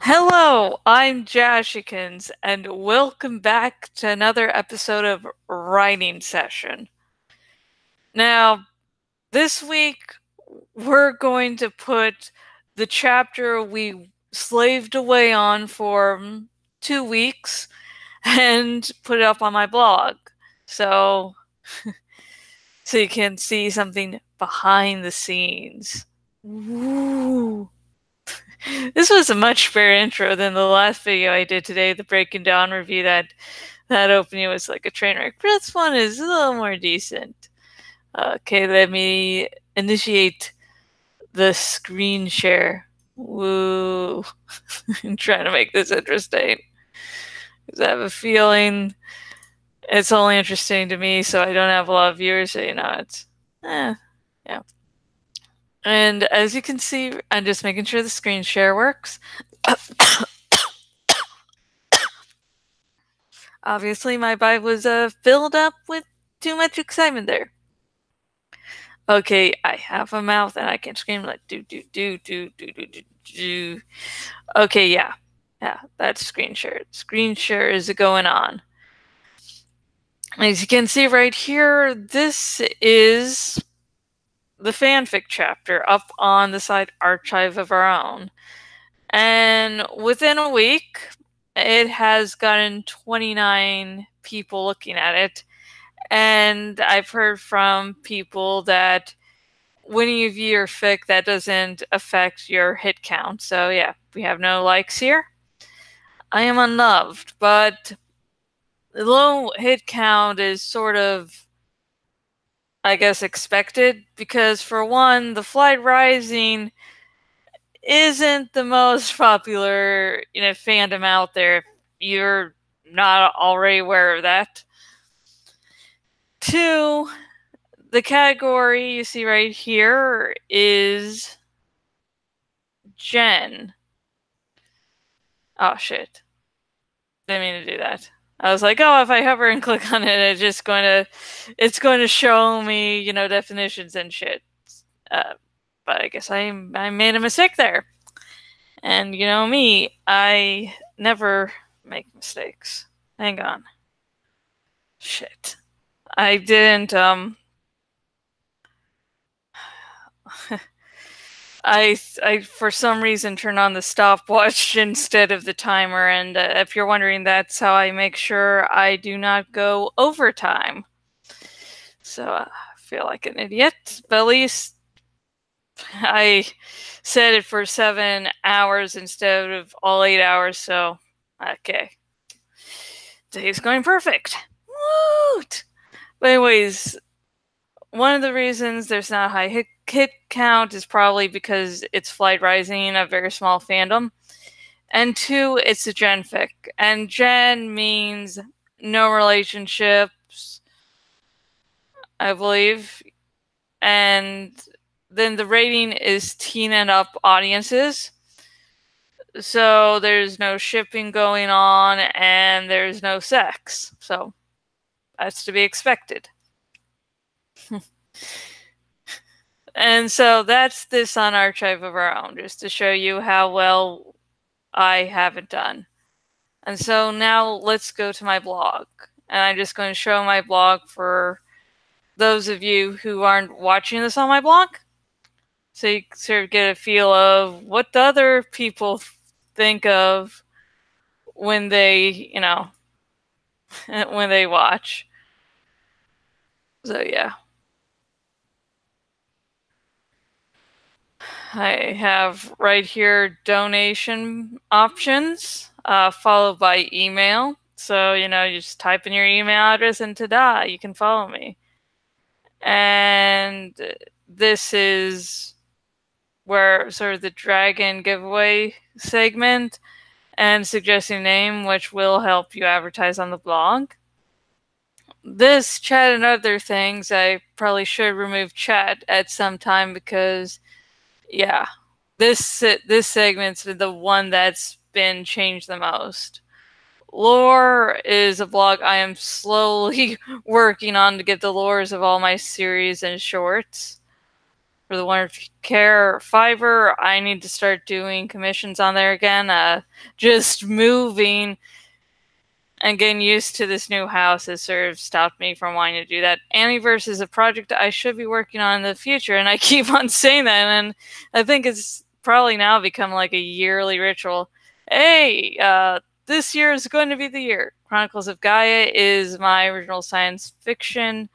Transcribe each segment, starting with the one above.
Hello, I'm Jashikins, and welcome back to another episode of Writing Session. Now, this week we're going to put the chapter we slaved away on for 2 weeks and put it up on my blog. So, so you can see something behind the scenes. Ooh. This was a much better intro than the last video I did today, the breaking down review. That opening was like a train wreck. But this one is a little more decent. Okay, let me initiate the screen share. Woo. I'm trying to make this interesting. Because I have a feeling it's only interesting to me, so I don't have a lot of viewers, so it's yeah. And as you can see, I'm just making sure the screen share works. Obviously, my vibe was filled up with too much excitement there. Okay, I have a mouth and I can scream like do do do do do do do do. Okay, yeah, that's screen share. Screen share is going on. As you can see right here, this is the fanfic chapter up on the site Archive of Our Own. And within a week, it has gotten 29 people looking at it. And I've heard from people that when you view your fic, that doesn't affect your hit count. So yeah, we have no likes here. I am unloved, but the low hit count is sort of, I guess, expected because for one, the Flight Rising isn't the most popular, fandom out there if you're not already aware of that. Two, the category you see right here is Gen. Oh shit. Didn't mean to do that. I was like, oh, if I hover and click on it, it's going to show me, definitions and shit. But I guess I made a mistake there. And you know me, I never make mistakes. Hang on. Shit. I didn't, I for some reason turned on the stopwatch instead of the timer, and if you're wondering, that's how I make sure I do not go overtime. So I feel like an idiot, but at least I set it for 7 hours instead of all 8 hours, so okay. Day's going perfect. Woot! But anyways, one of the reasons there's not a high hit count is probably because it's Flight Rising, a very small fandom. And two, it's a gen fic. And gen means no relationships, I believe. And then the rating is teen and up audiences. So there's no shipping going on and there's no sex. So that's to be expected. And so that's this on Archive of Our Own, just to show you how well I haven't done. And so now let's go to my blog. And I'm just going to show my blog for those of you who aren't watching this on my blog. So you sort of get a feel of what the other people think of when they, when they watch. So yeah. I have right here donation options, followed by email. So, you just type in your email address and ta-da, you can follow me. And this is where sort of the dragon giveaway segment and suggesting name, which will help you advertise on the blog. This chat and other things, I probably should remove chat at some time because yeah, this segment's the one that's been changed the most. Lore is a blog I am slowly working on to get the lores of all my series and shorts. for the Wonderful Care Fiverr. I need to start doing commissions on there again. Just moving and getting used to this new house has sort of stopped me from wanting to do that. Amiverse is a project I should be working on in the future, and I keep on saying that, and I think it's probably now become like a yearly ritual. Hey, this year is going to be the year. Chronicles of Gaia is my original science fiction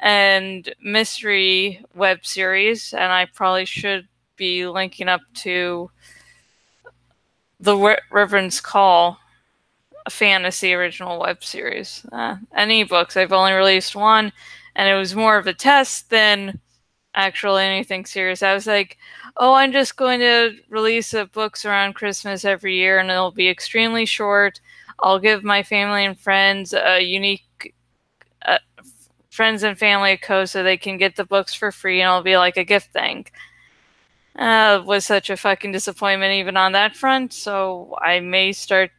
and mystery web series, and I probably should be linking up to the Reverend's Call, a fantasy original web series. And ebooks, I've only released one, and it was more of a test than actually anything serious. I was like, oh, I'm just going to release books around Christmas every year, and it'll be extremely short. I'll give my family and friends a unique friends and family code so they can get the books for free, and it'll be like a gift thing. Was such a fucking disappointment even on that front, so I may start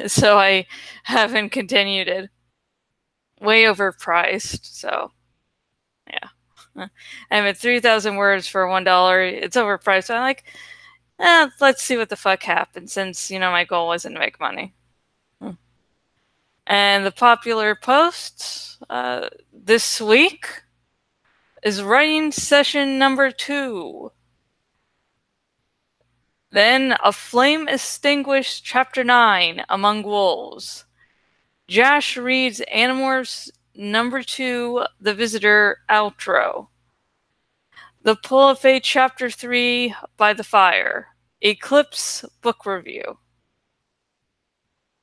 so I haven't continued it. Way overpriced, so yeah. I'm at 3,000 words for $1. It's overpriced. I'm like, let's see what the fuck happens, since, my goal wasn't to make money. And the popular posts this week is writing session number 2. Then A Flame Extinguished Chapter 9, Among Wolves. Josh reads Animorphs number 2, The Visitor outro. The Pull of Fate Chapter 3, By the Fire. Eclipse book review.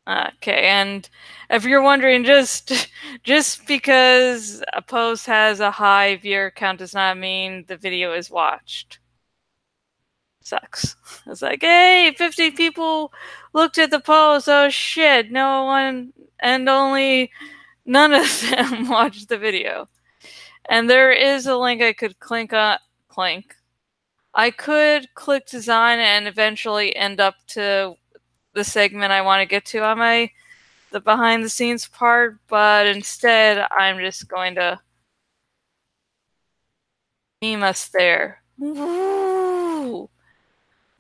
Okay, and if you're wondering, just because a post has a high viewer count does not mean the video is watched. Sucks. It's like, hey, 50 people looked at the post. Oh shit, no one, and only none of them watched the video. And there is a link I could I could click design and eventually end up to the segment I want to get to on the behind the scenes part, but instead I'm just going to meme us there. Woo!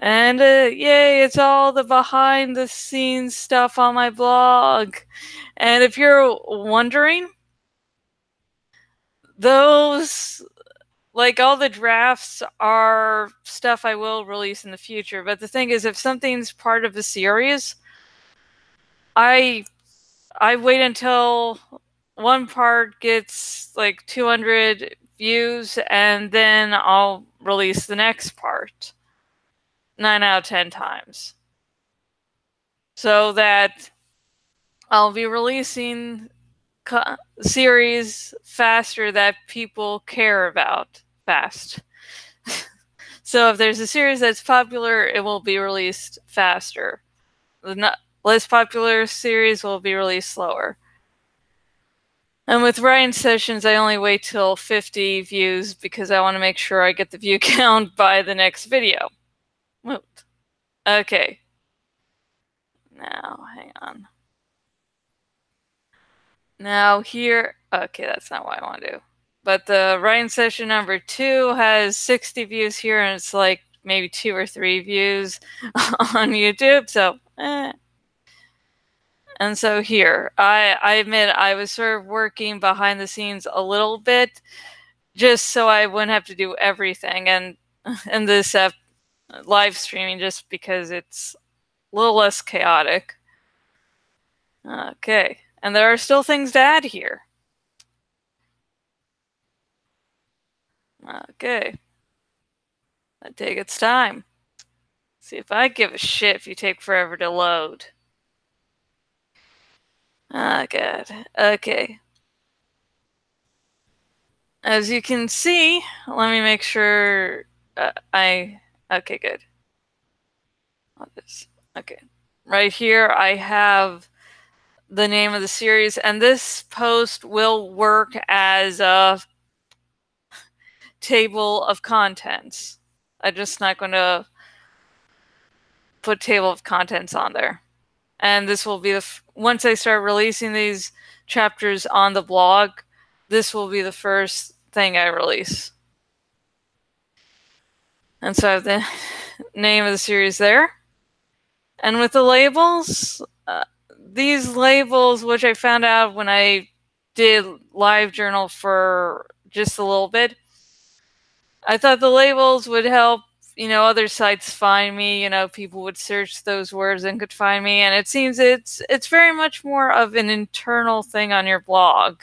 And yay, it's all the behind the scenes stuff on my blog. And if you're wondering, those, like, all the drafts are stuff I will release in the future. But the thing is, if something's part of a series, I wait until one part gets like 200 views, and then I'll release the next part 9 out of 10 times. So that I'll be releasing series faster that people care about fast. So if there's a series that's popular, it will be released faster. The less popular series will be released slower. And with writing sessions, I only wait till 50 views because I want to make sure I get the view count by the next video. Okay. Now, hang on. Now here, okay, that's not what I want to do. But the writing session number 2 has 60 views here, and it's like maybe 2 or 3 views on YouTube, so And so here, I admit I was sort of working behind the scenes a little bit, just so I wouldn't have to do everything, and this live streaming, just because it's a little less chaotic. Okay, and there are still things to add here. Okay. That take its time. See if I give a shit if you take forever to load. Oh god. Okay. As you can see, let me make sure okay, good. Okay. Right here I have the name of the series, and this post will work as a table of contents. I'm just not going to put table of contents on there. And this will be once I start releasing these chapters on the blog, this will be the first thing I release. And so I have the name of the series there. And with the labels, these labels, which I found out when I did live journal for just a little bit, I thought the labels would help, other sites find me, people would search those words and could find me. And it seems it's very much more of an internal thing on your blog.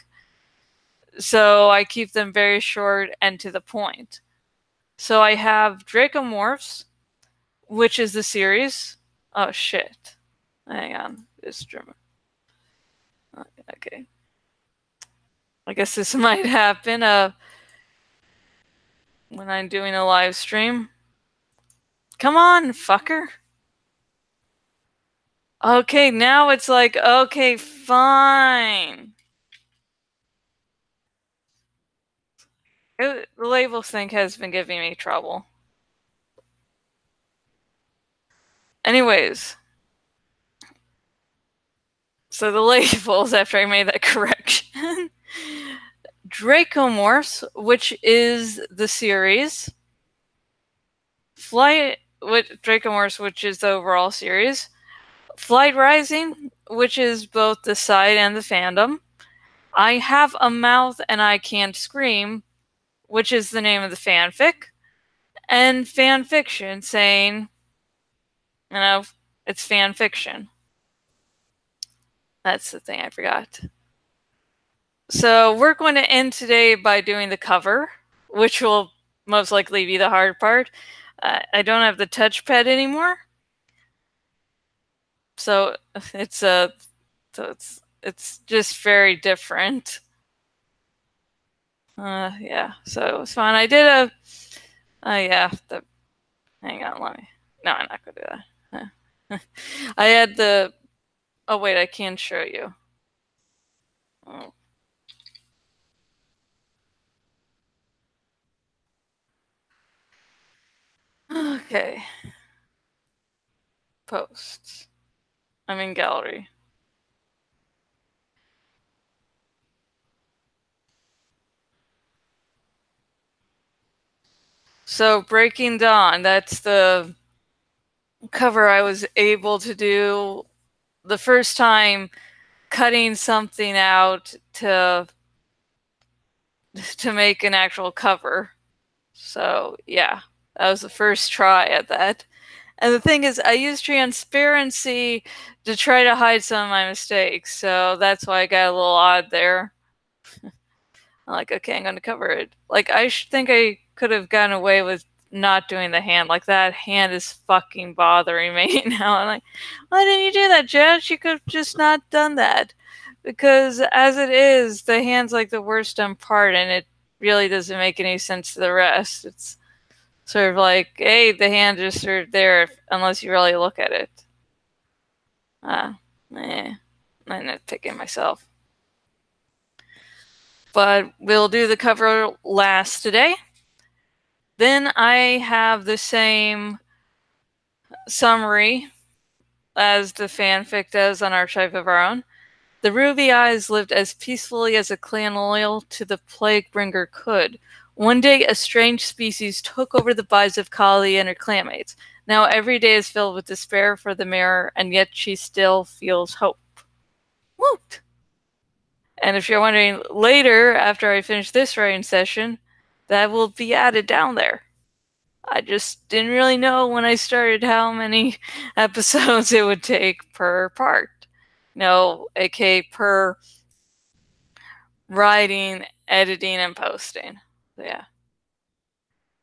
So I keep them very short and to the point. So I have Dracomorphs, which is the series. Oh shit. Hang on. This drummer. Okay. I guess this might happen when I'm doing a live stream. Come on, fucker. Okay, now it's like, okay, fine. The label thing has been giving me trouble. Anyways. So the labels, after I made that correction. Dracomorphs, which is the series. Dracomorphs, which is the overall series. Flight Rising, which is both the site and the fandom. I Have a Mouth and I Can't Scream, which is the name of the fanfic. And fan fiction, saying, it's fan fiction. That's the thing I forgot. So we're going to end today by doing the cover, which will most likely be the hard part. I don't have the touchpad anymore, so it's just very different. Yeah, so it was fun. I did hang on, no, I'm not gonna do that. I had oh wait, I can show you. Oh. Okay. Posts. I'm in gallery. So Breaking Dawn, that's the cover I was able to do the first time, cutting something out to make an actual cover. So yeah, that was the first try at that. And the thing is, I used transparency to try to hide some of my mistakes, so that's why I got a little odd there. I'm like, okay, I'm going to cover it. Like, I think I could have gotten away with not doing the hand. Like, that hand is fucking bothering me now. I'm like, why didn't you do that, Jess? You could have just not done that. Because as it is, the hand's like the worst done part, and it really doesn't make any sense to the rest. It's sort of like, hey, the hand just sort of there unless you really look at it. I'm nitpicking myself. But we'll do the cover last today. Then I have the same summary as the fanfic does on Archive of Our Own. The Ruby Eyes lived as peacefully as a clan loyal to the Plaguebringer could. One day, a strange species took over the lives of Kali and her clanmates. Now every day is filled with despair for the mirror, and yet she still feels hope. Woot! And if you're wondering, later, after I finish this writing session, that will be added down there. I just didn't really know when I started how many episodes it would take per part. aka per writing, editing, and posting. So yeah.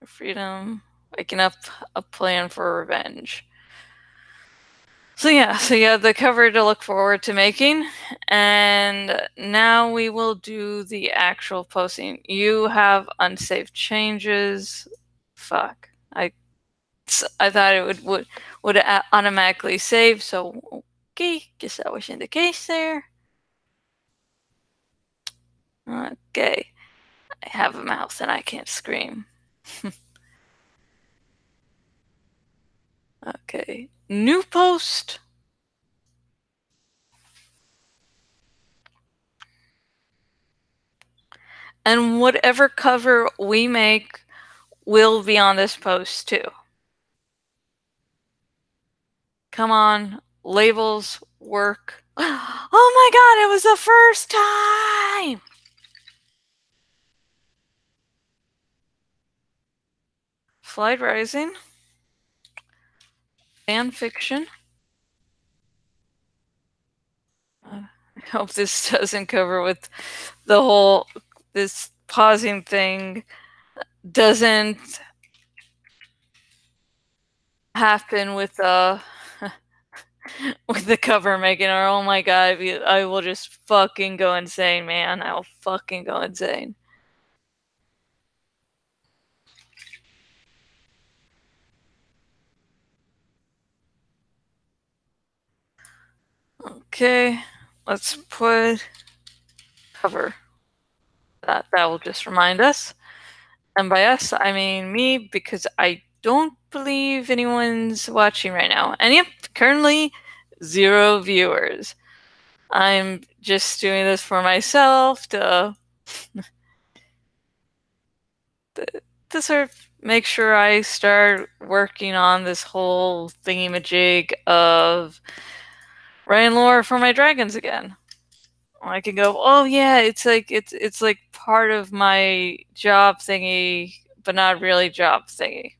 Freedom, waking up, a plan for revenge. So yeah, the cover to look forward to making. And now we will do the actual posting. You have unsaved changes. Fuck. I thought it would automatically save, so okay, guess that wasn't the case there. Okay. I have a mouth and I can't scream. Okay. New post. And whatever cover we make will be on this post too. Come on, labels work. Oh my god, it was the first time! Flight Rising. Fan fiction. I hope this doesn't cover with the whole, this pausing thing doesn't happen with the with the cover making, or oh my god, I will just fucking go insane, man. I will fucking go insane. Okay, let's put cover. That will just remind us. And by us, I mean me, because I don't believe anyone's watching right now. And yep, currently 0 viewers. I'm just doing this for myself to sort of make sure I start working on this whole thingy-majig of writing lore for my dragons again. I can go, oh yeah, it's like part of my job thingy, but not really job thingy.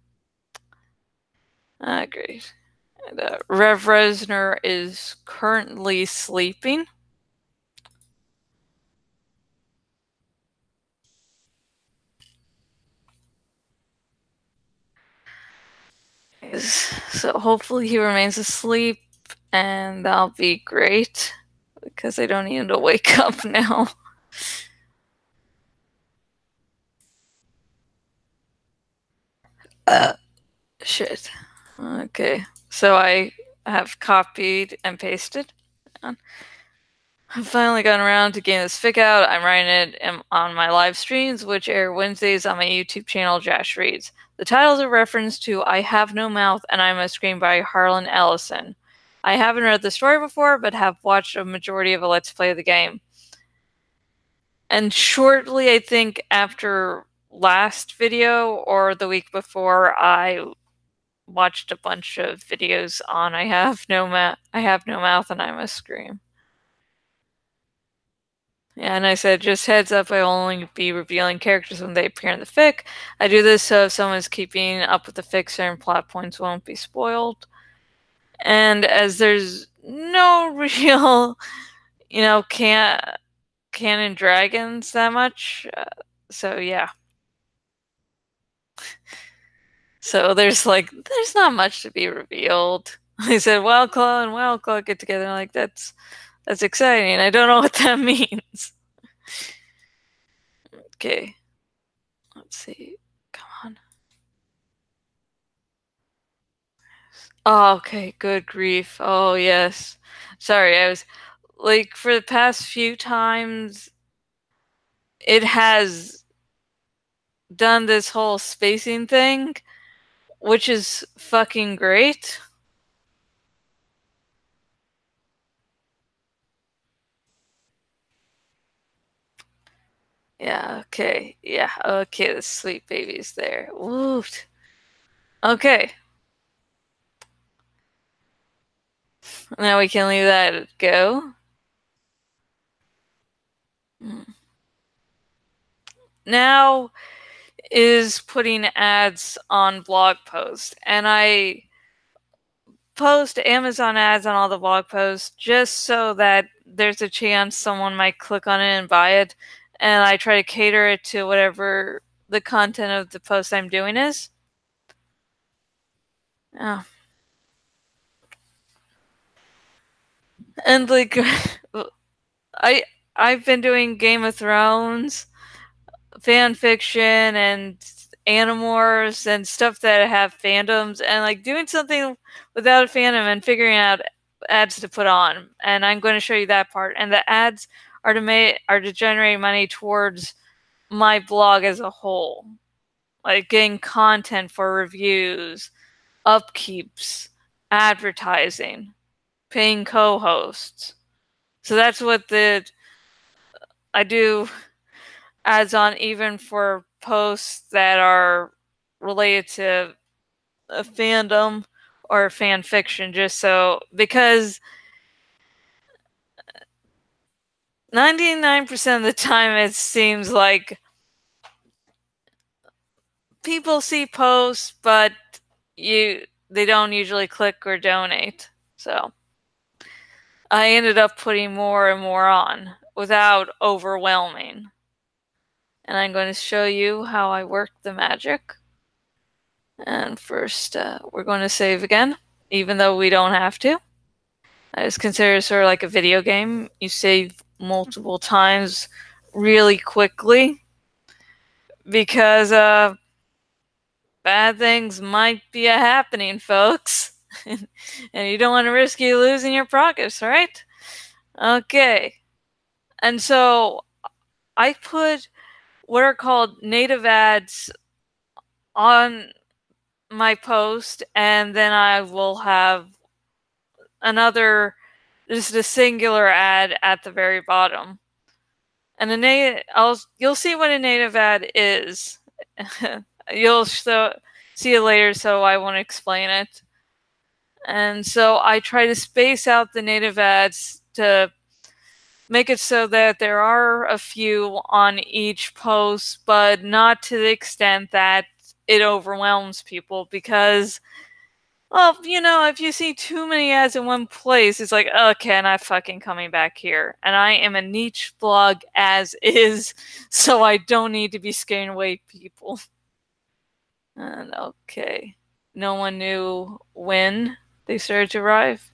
Great. And, Rev Resner is currently sleeping. So hopefully he remains asleep, and that'll be great, because I don't need him to wake up now. Shit. Okay, so I have copied and pasted. I've finally gotten around to getting this fic out. I'm writing it on my live streams, which air Wednesdays on my YouTube channel, Josh Reads. The title is a reference to I Have No Mouth and I Must Scream by Harlan Ellison. I haven't read the story before, but have watched a majority of a Let's Play of the game. And shortly, I think after last video or the week before, I watched a bunch of videos on I Have No Mouth and I Must Scream. Yeah, and I said, just heads up, I will only be revealing characters when they appear in the fic. I do this so if someone's keeping up with the fic, certain plot points won't be spoiled. And as there's no real, canon dragons that much, so yeah. So there's not much to be revealed. I said, well, Claw and Well Claw get together, and like, that's exciting. I don't know what that means. Okay. Let's see. Come on. Oh, okay. Good grief. Oh, yes. Sorry, I was like, for the past few times, it has done this whole spacing thing, which is fucking great. Yeah, okay. Yeah, okay, the sweet baby's there. Woot. Okay. Now we can leave that go. Now is putting ads on blog posts. And I post Amazon ads on all the blog posts just so that there's a chance someone might click on it and buy it. And I try to cater it to whatever the content of the post I'm doing is. Oh. And like, I've been doing Game of Thrones fan fiction and Animorphs and stuff that have fandoms, and like doing something without a fandom and figuring out ads to put on. And I'm going to show you that part. And the ads are to generate money towards my blog as a whole, like getting content for reviews, upkeeps, advertising, paying co-hosts. So that's what I do ads on, even for posts that are related to a fandom or fan fiction, just so, because 99% of the time it seems like people see posts, but they don't usually click or donate. So I ended up putting more and more on without overwhelming. And I'm going to show you how I work the magic. And first, we're going to save again, even though we don't have to. I just consider it sort of like a video game. You save multiple times really quickly because bad things might be happening, folks. And you don't want to risk you losing your progress, right? Okay. And so I put what are called native ads on my post, and then I will have another, just a singular ad at the very bottom. And you'll see what a native ad is. You'll see it later, so I won't explain it. And so I try to space out the native ads to make it so that there are a few on each post, but not to the extent that it overwhelms people, because, well, if you see too many ads in one place, it's like, okay, I'm not fucking coming back here. And I am a niche blog as is, so I don't need to be scaring away people. And okay, no one knew when they started to arrive.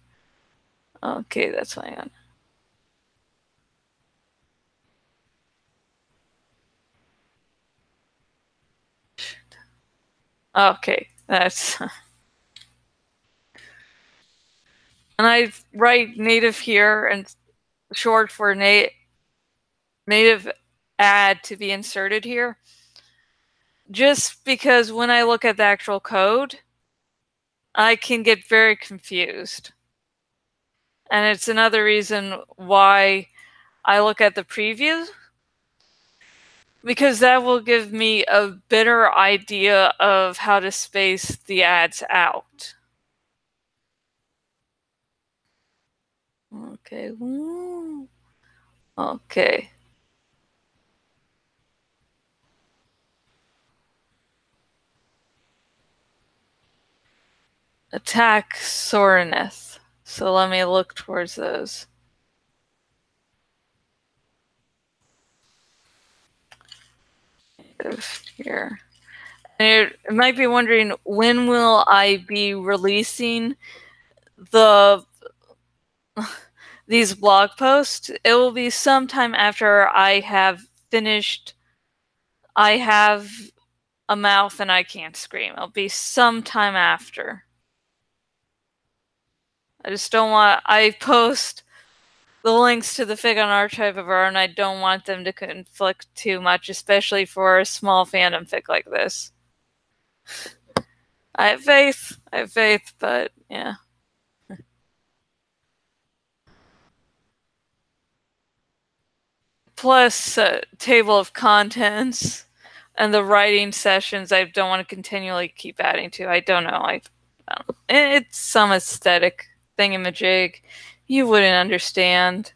Okay, that's fine. Okay, that's... And I write native here and short for native ad to be inserted here, just because when I look at the actual code, I can get very confused. And it's another reason why I look at the preview, because that will give me a better idea of how to space the ads out. Okay. Ooh. Okay. Attack Soreneth. So let me look towards those. Here. And you might be wondering, when will I be releasing these blog posts? It will be sometime after I have finished I Have a Mouth and I Can't Scream. It'll be sometime after. I just don't want... I post the links to the Fig on Archive of Our Own. I don't want them to conflict too much, especially for a small fandom fic like this. I have faith, but yeah. Plus, table of contents and the writing sessions I don't want to continually keep adding to. I don't know. I don't know. It's some aesthetic thingamajig. You wouldn't understand.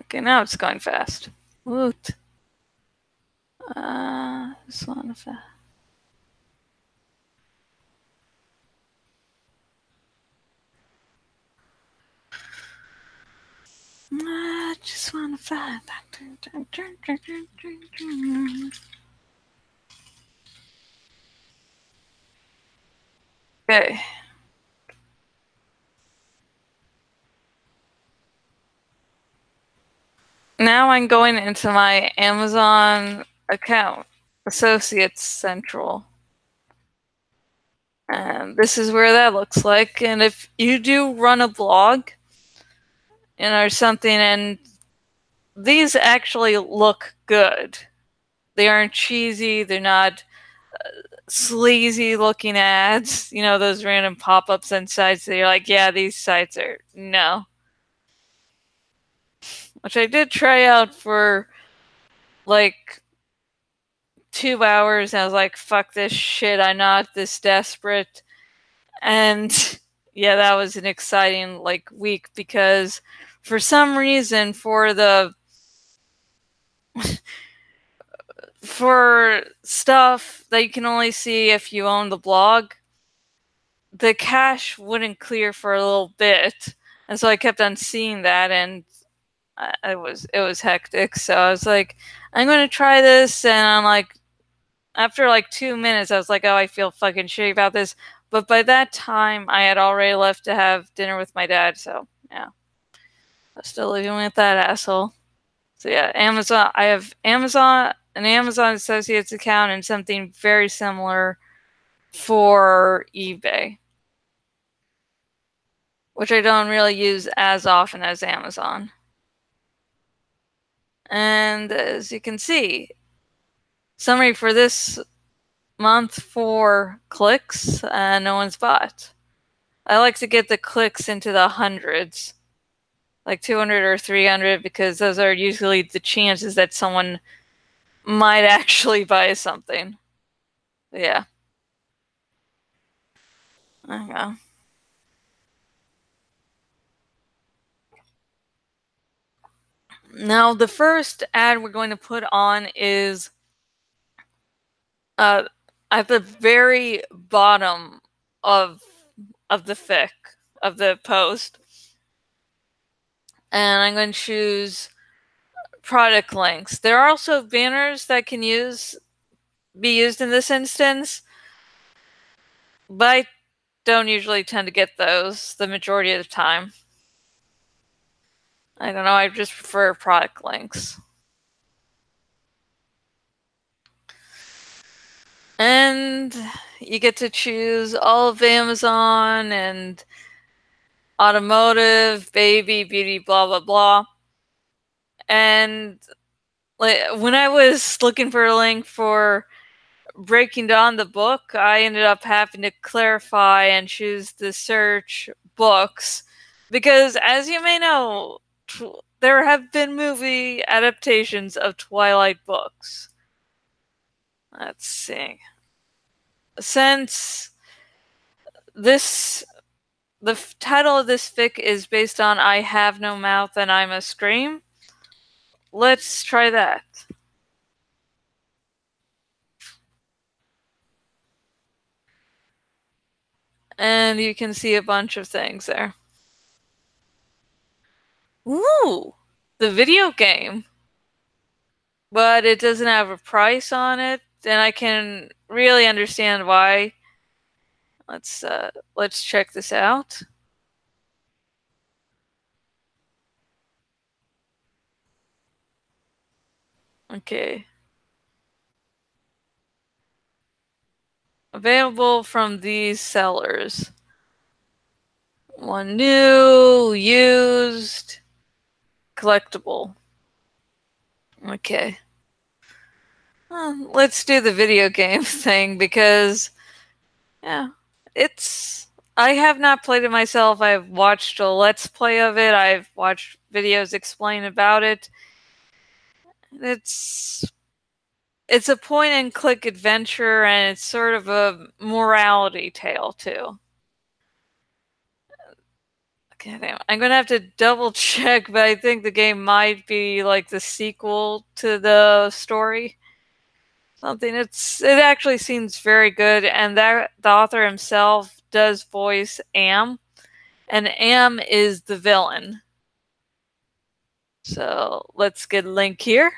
Okay, now it's going fast. Woot. This one fast. I just want to fly back. Okay. Now I'm going into my Amazon account, Associates Central. And this is where that looks like. And if you do run a blog, or something, and these actually look good. They aren't cheesy. They're not sleazy looking ads. You know, those random pop ups on sites that you're like, yeah, these sites are. No. Which I did try out for like 2 hours. And I was like, fuck this shit. I'm not this desperate. And yeah, that was an exciting like week because for some reason for stuff that you can only see if you own the blog, the cache wouldn't clear for a little bit. And so I kept on seeing that, and it was hectic. So I was like, I'm going to try this, and I'm like, after like 2 minutes, I was like, oh, I feel fucking shitty about this. But by that time, I had already left to have dinner with my dad. So yeah, I was still living with that asshole. So yeah, Amazon. I have an Amazon Associates account, and something very similar for eBay, which I don't really use as often as Amazon. And as you can see, summary for this month for clicks, no one's bought. I like to get the clicks into the hundreds, like 200 or 300, because those are usually the chances that someone might actually buy something. But yeah. There you go. Now, the first ad we're going to put on is uh, at the very bottom of the fic of the post, and I'm going to choose product links. There are also banners that can be used in this instance, but I don't usually tend to get those the majority of the time. I don't know, I just prefer product links. And you get to choose all of Amazon and automotive, baby, beauty, blah, blah, blah. And like, when I was looking for a link for Breaking Dawn the book, I ended up having to clarify and choose the search books because, as you may know, there have been movie adaptations of Twilight books. Let's see. Since this the title of this fic is based on I Have No Mouth and I Must Scream, let's try that. And you can see a bunch of things there. Ooh, the video game. But it doesn't have a price on it, and I can really understand why. Let's check this out. Okay. Available from these sellers. One new, used, collectible. Okay. Let's do the video game thing because, yeah, I have not played it myself. I've watched a Let's Play of it. I've watched videos explain about it. It's a point and click adventure, and it's sort of a morality tale too. Okay, I'm gonna have to double check, but I think the game might be like the sequel to the story. Something. It actually seems very good, and that the author himself does voice Am, and Am is the villain. So let's get a link here.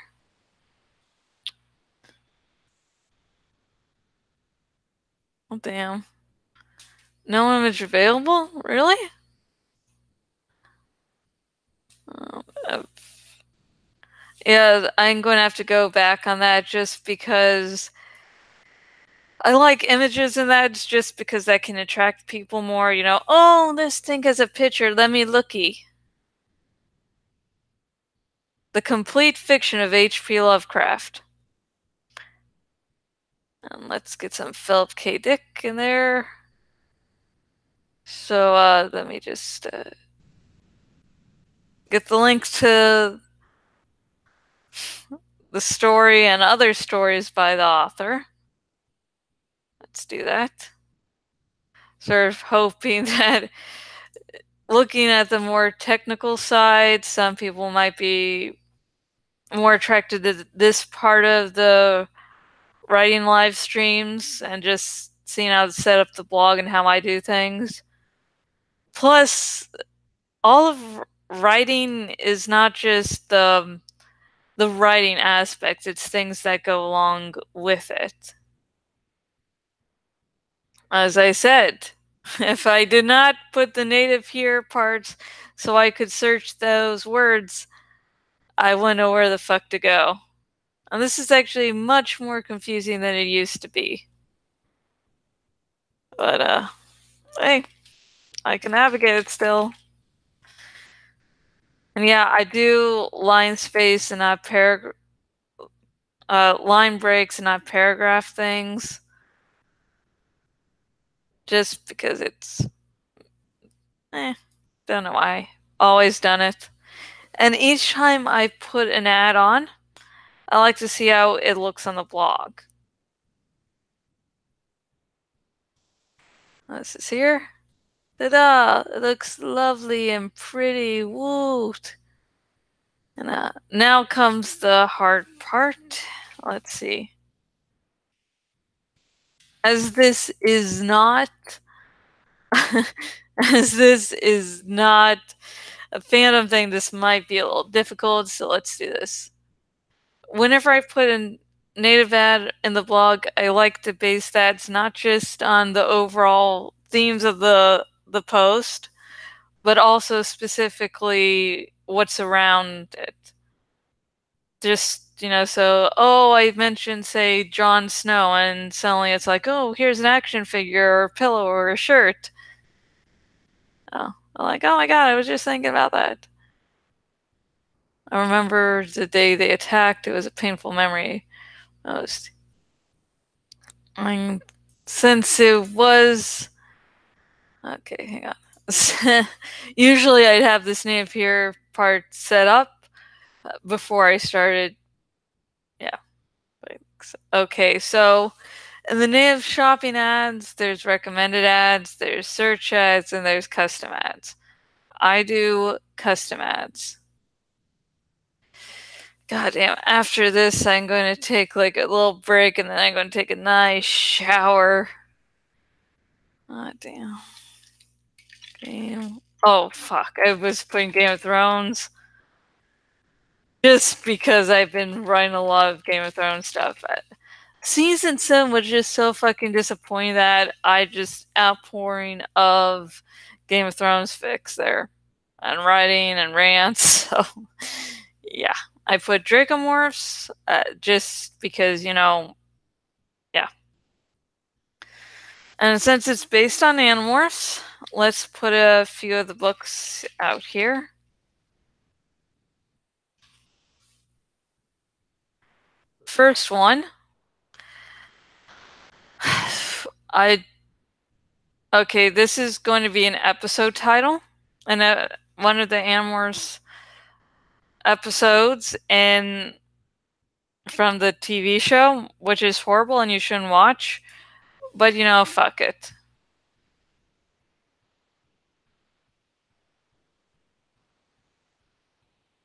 Oh damn. No image available? Really? Uh, Yeah, I'm going to have to go back on that just because I like images in that just because that can attract people more, you know. Oh, this thing has a picture, let me looky. The Complete Fiction of H.P. Lovecraft. And let's get some Philip K. Dick in there. So let me just get the link to the story and other stories by the author. Let's do that. Sort of hoping that looking at the more technical side, some people might be more attracted to this part of the writing live streams and just seeing how to set up the blog and how I do things. Plus, all of writing is not just the writing aspect, it's things that go along with it. As I said, if I did not put the native here parts so I could search those words, I wouldn't know where the fuck to go. And this is actually much more confusing than it used to be. But, hey, I can navigate it still. And yeah, I do line space and not line breaks and not paragraph things. Just because it's, don't know why. Always done it. And each time I put an ad on, I like to see how it looks on the blog. This is here. Ta-da! It looks lovely and pretty. Woot! And now comes the hard part. Let's see. As this is not as this is not a Phantom thing, this might be a little difficult, so let's do this. Whenever I put a native ad in the blog, I like to base that not just on the overall themes of the post, but also specifically what's around it. Just, so, I mentioned, say, Jon Snow, and suddenly it's like, oh, here's an action figure, or a pillow, or a shirt. Oh, I'm like, oh my god, I was just thinking about that. I remember the day they attacked, it was a painful memory. Most. I mean, since it was... Okay, hang on. Usually I'd have this native here part set up before I started. Yeah. Okay, so in the native shopping ads, there's recommended ads, there's search ads, and there's custom ads. I do custom ads. God damn, after this, I'm going to take like a little break and then I'm going to take a nice shower. Oh, damn. Game. Oh, fuck. I was playing Game of Thrones. Just because I've been writing a lot of Game of Thrones stuff. Season 7 was just so fucking disappointing that I just outpouring of Game of Thrones fics there. And writing and rants, so... Yeah. I put Dracomorphs, just because, yeah. And since it's based on Animorphs, let's put a few of the books out here. First one. Okay, this is going to be an episode title. And one of the Animorphs episodes from the TV show, which is horrible and you shouldn't watch. But, fuck it.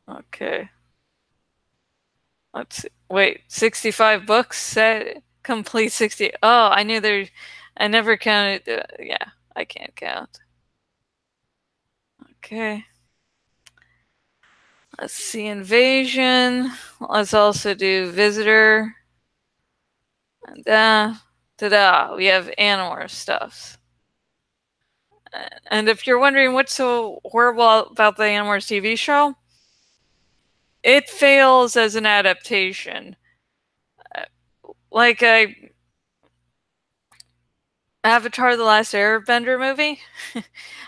Okay. Let's see. Wait, 65 books? Set complete 60. Oh, I knew I never counted. Yeah, I can't count. Okay. Let's see, Invasion. Let's also do Visitor. And ta-da, we have Animorph stuff. And if you're wondering what's so horrible about the Animorphs TV show, it fails as an adaptation. Like Avatar: The Last Airbender movie.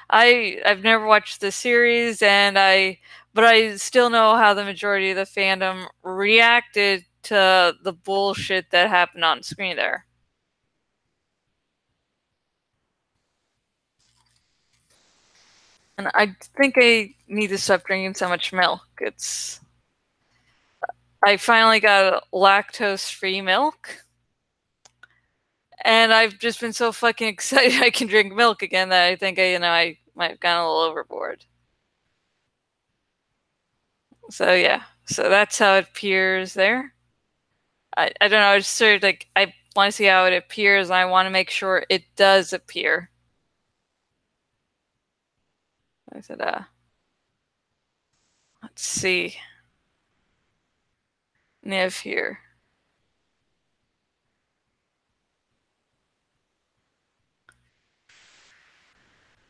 I've never watched the series, and I but I still know how the majority of the fandom reacted to the bullshit that happened on screen there. And I think I need to stop drinking so much milk. I finally got lactose-free milk, and I've just been so fucking excited I can drink milk again that I think I might have gone a little overboard. So yeah, so that's how it appears there. I don't know. I just sort of like I want to see how it appears, and I want to make sure it does appear. I said, let's see, Niv here.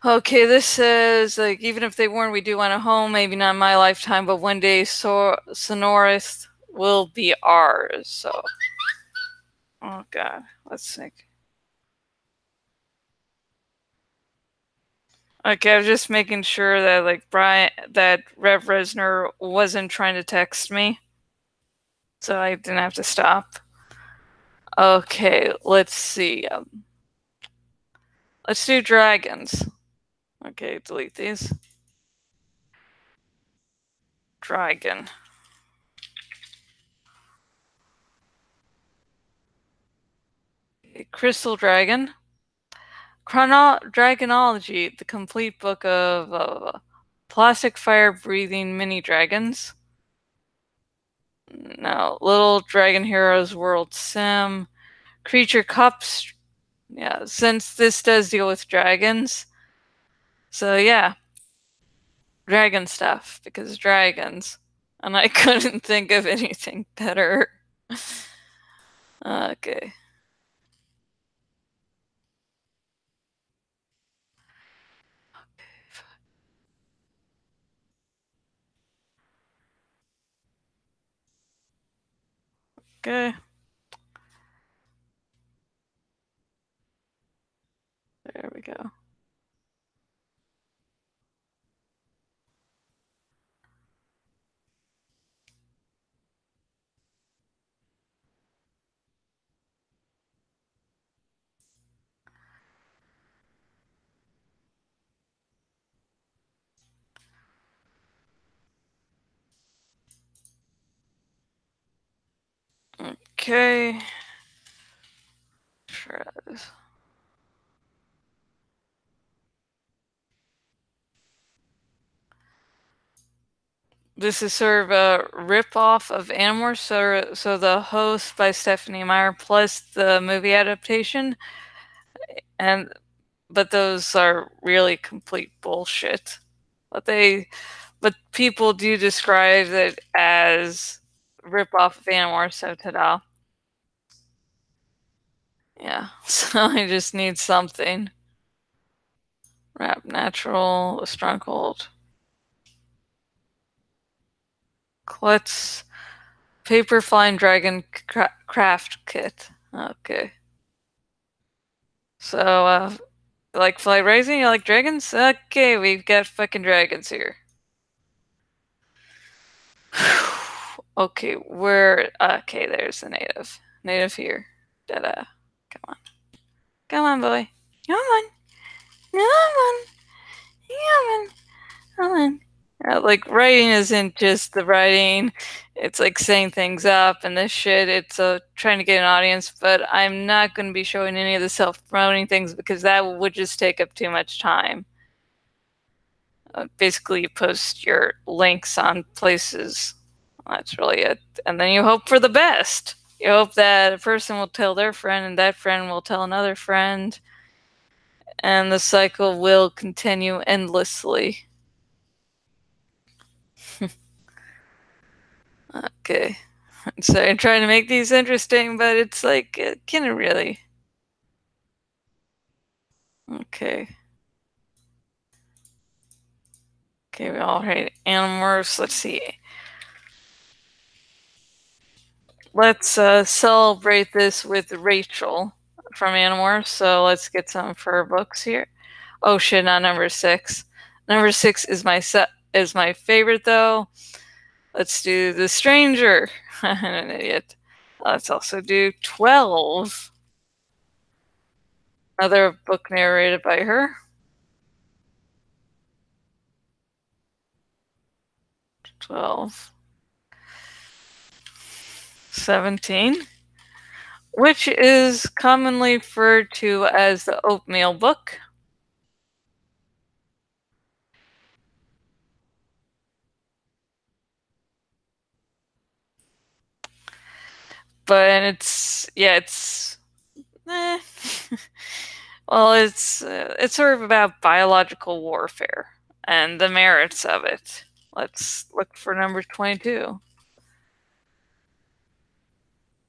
Okay, this says like even if they weren't, we do want a home. Maybe not in my lifetime, but one day Sonorith will be ours. So, oh god, let's think. Okay, I was just making sure that like that Rev Resner wasn't trying to text me, so I didn't have to stop. Okay, let's see. Let's do dragons. Okay, delete these. Dragon. Okay, Crystal Dragon. Dragonology, the complete book of plastic fire breathing mini dragons. No, Little Dragon Heroes World Sim. Creature Cups. Yeah, since this does deal with dragons. So yeah, dragon stuff, because dragons. And I couldn't think of anything better. Okay. Okay. There we go. Okay. Shreds. This is sort of a rip-off of Animorphs, so the host by Stephanie Meyer plus the movie adaptation, and but those are really complete bullshit. But people do describe it as rip-off of Animorphs, so ta-da. Yeah, so I just need something. Rap natural, a stronghold. Klutz. Paper Flying Dragon Craft Kit. Okay. So, like Fly Rising? You like dragons? Okay, we've got fucking dragons here. Okay, okay, there's the native. Native here. Da-da. Come on. Come on, boy. Come on. Come on. Come on. Come on. Like, writing isn't just the writing. It's like saying things up and this shit. It's trying to get an audience, but I'm not going to be showing any of the self-promoting things because that would just take up too much time. Basically, you post your links on places. That's really it. And then you hope for the best. You hope that a person will tell their friend, and that friend will tell another friend. And the cycle will continue endlessly. Okay. So I'm trying to make these interesting, but it's like, can it really? Okay. Okay, we all hate Animorphs. Let's see. Let's celebrate this with Rachel from Animorphs. So let's get some fur books here. Oh shit, not number 6. Number 6 is my is my favorite, though. Let's do The Stranger. I'm an idiot. Let's also do 12. Another book narrated by her. 12. 17. Which is commonly referred to as the oatmeal book. But it's eh. Well, it's sort of about biological warfare and the merits of it. Let's look for number 22.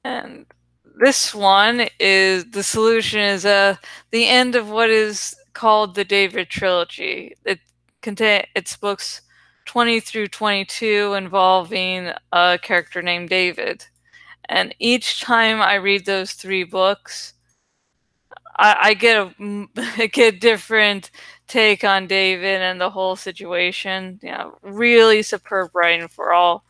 And this one is the solution is the end of what is called the David trilogy. It's books 20 through 22 involving a character named David. And each time I read those 3 books, I get I get a different take on David and the whole situation. Really superb writing for all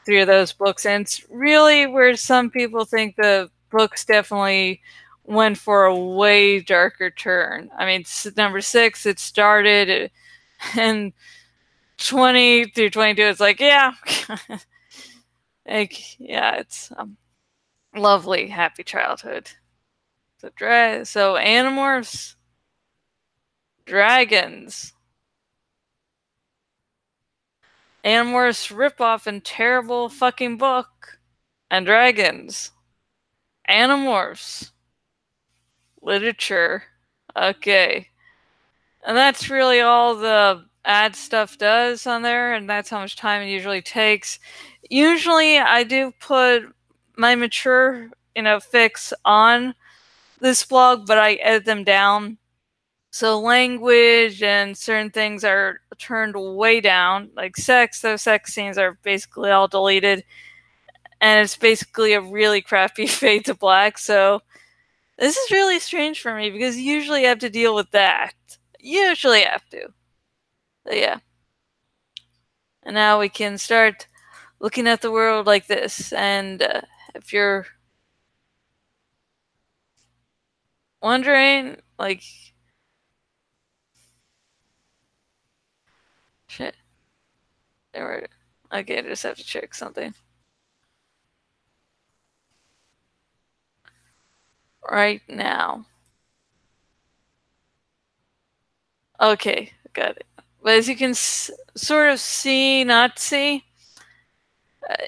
3 of those books. And it's really where some people think the books definitely went for a way darker turn. I mean, number 6, it started, and 20 through 22, it's like, yeah. It's lovely, happy childhood. So Animorphs, dragons. Animorphs ripoff and terrible fucking book. And dragons. Animorphs. Literature. Okay. And that's really all the ad stuff does on there, and that's how much time it usually takes. Usually I do put my mature, fics on this blog, but I edit them down. So language and certain things are turned way down. Like sex, those sex scenes are basically all deleted. And it's basically a really crappy fade to black. So this is really strange for me because usually I have to deal with that. Usually have to. But yeah. And now we can start looking at the world like this. And if you're wondering, like, shit. Okay, I just have to check something. Right now. Okay, got it. But as you can sort of see, not see,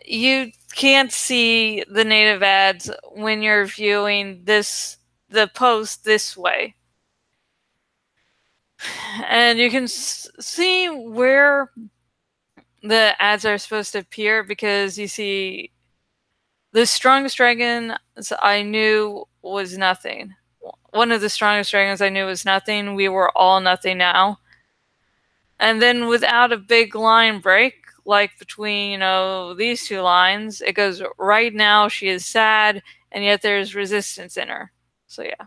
you can't see the native ads when you're viewing the post this way. And you can see where the ads are supposed to appear because you see the strongest dragon I knew was nothing. One of the strongest dragons I knew was nothing. We were all nothing now. And then without a big line break, like between, these 2 lines, it goes, right now she is sad, and yet there's resistance in her. So yeah.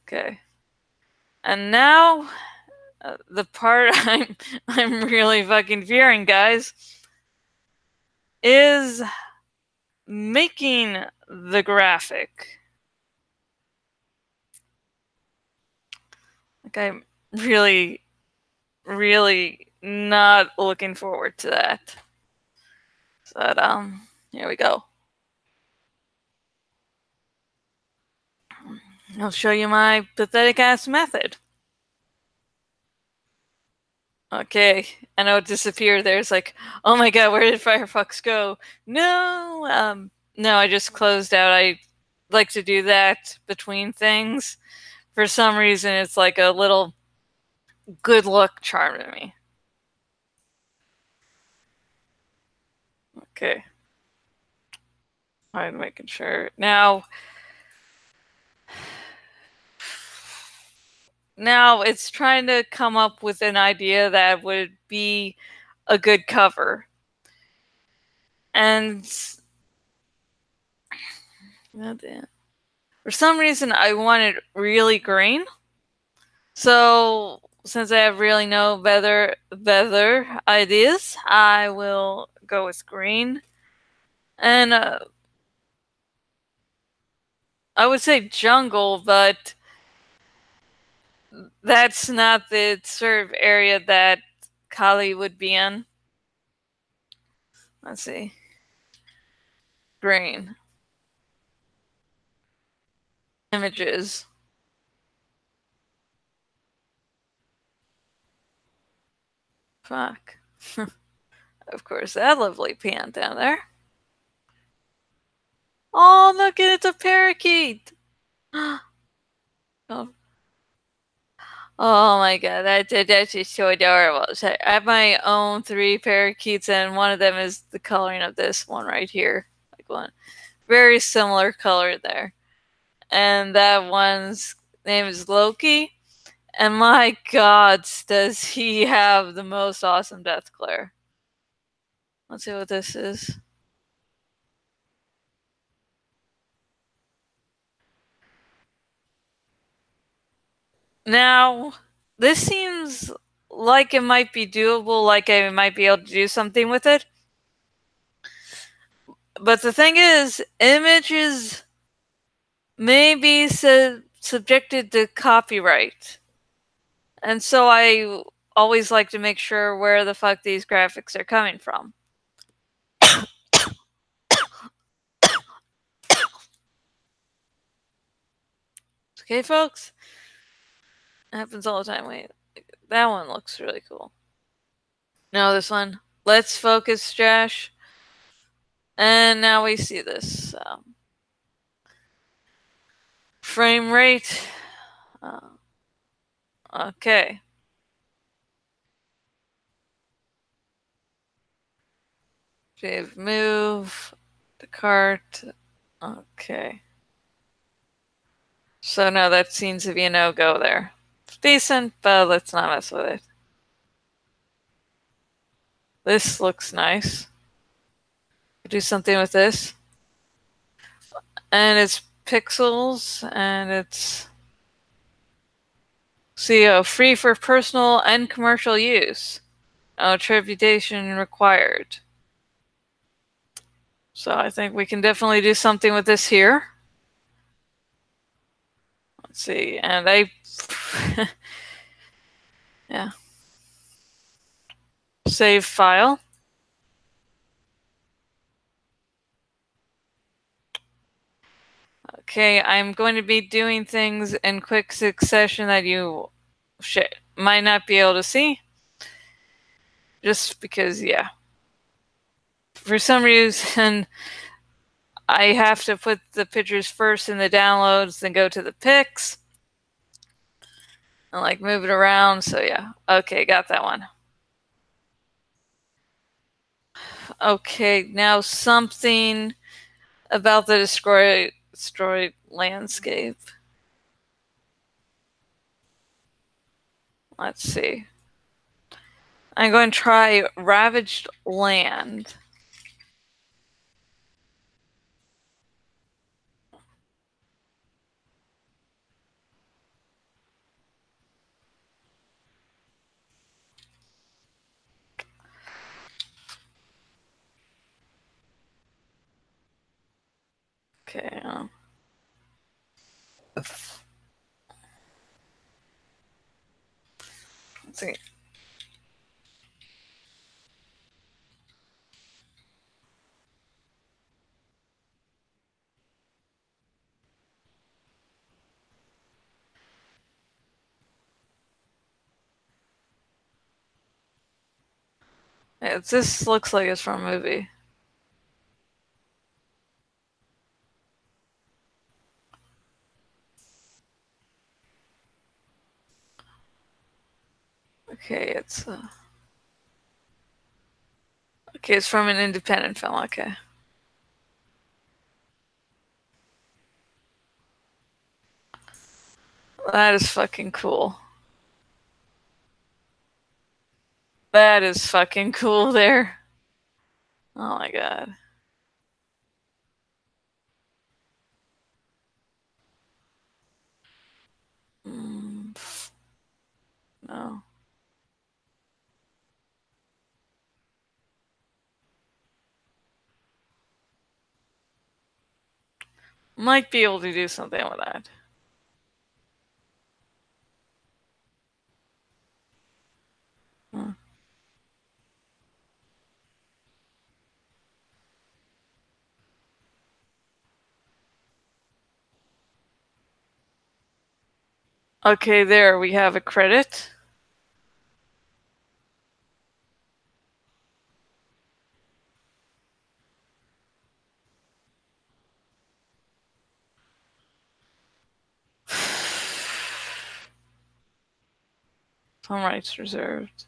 Okay. And now, the part I'm really fucking fearing, guys, is making the graphic. Like, I'm really, really not looking forward to that. But, here we go. I'll show you my pathetic ass method. Okay, I know it disappeared there. It's like, oh my god, where did Firefox go? No, no, I just closed out. I like to do that between things. For some reason, it's like a little good luck charm to me. Okay. I'm making sure. Now it's trying to come up with an idea that would be a good cover. And for some reason, I want it really green. So since I have really no better ideas, I will go with green. And I would say jungle, but that's not the sort of area that Kali would be in. Let's see. Green. Images. Fuck. Of course, that lovely pant down there. Oh, look, it's a parakeet. Oh. Oh my god, that's just so adorable. So I have my own 3 parakeets, and one of them is the coloring of this one right here. Like one very similar color there. And that one's name is Loki. And my god, does he have the most awesome death glare. Let's see what this is. Now, this seems like it might be doable, like I might be able to do something with it. But the thing is, images may be subjected to copyright. And so I always like to make sure where the fuck these graphics are coming from. Okay, folks? It happens all the time. Wait, that one looks really cool. No, this one. Let's focus, Josh. And now we see this. Frame rate. Okay. Save, move. The cart. Okay. So no, that seems to be a no-go there. It's decent, but let's not mess with it. This looks nice. Do something with this. And it's pixels, and it's free for personal and commercial use. No attribution required. So I think we can definitely do something with this here. Let's see, and I, yeah. Save file. Okay, I'm going to be doing things in quick succession that you might not be able to see. Just because, yeah. For some reason, I have to put the pictures first in the downloads, then go to the pics. And like move it around, so yeah. Okay, got that one. Okay, now something about the destroyed landscape. Let's see. I'm going to try ravaged land. Okay. Let's see. Yeah, this looks like it's from a movie. Okay, it's from an independent film. Okay. That is fucking cool. That is fucking cool there. Oh my god. No. Might be able to do something with that. Hmm. Okay, there we have a credit. Some rights reserved.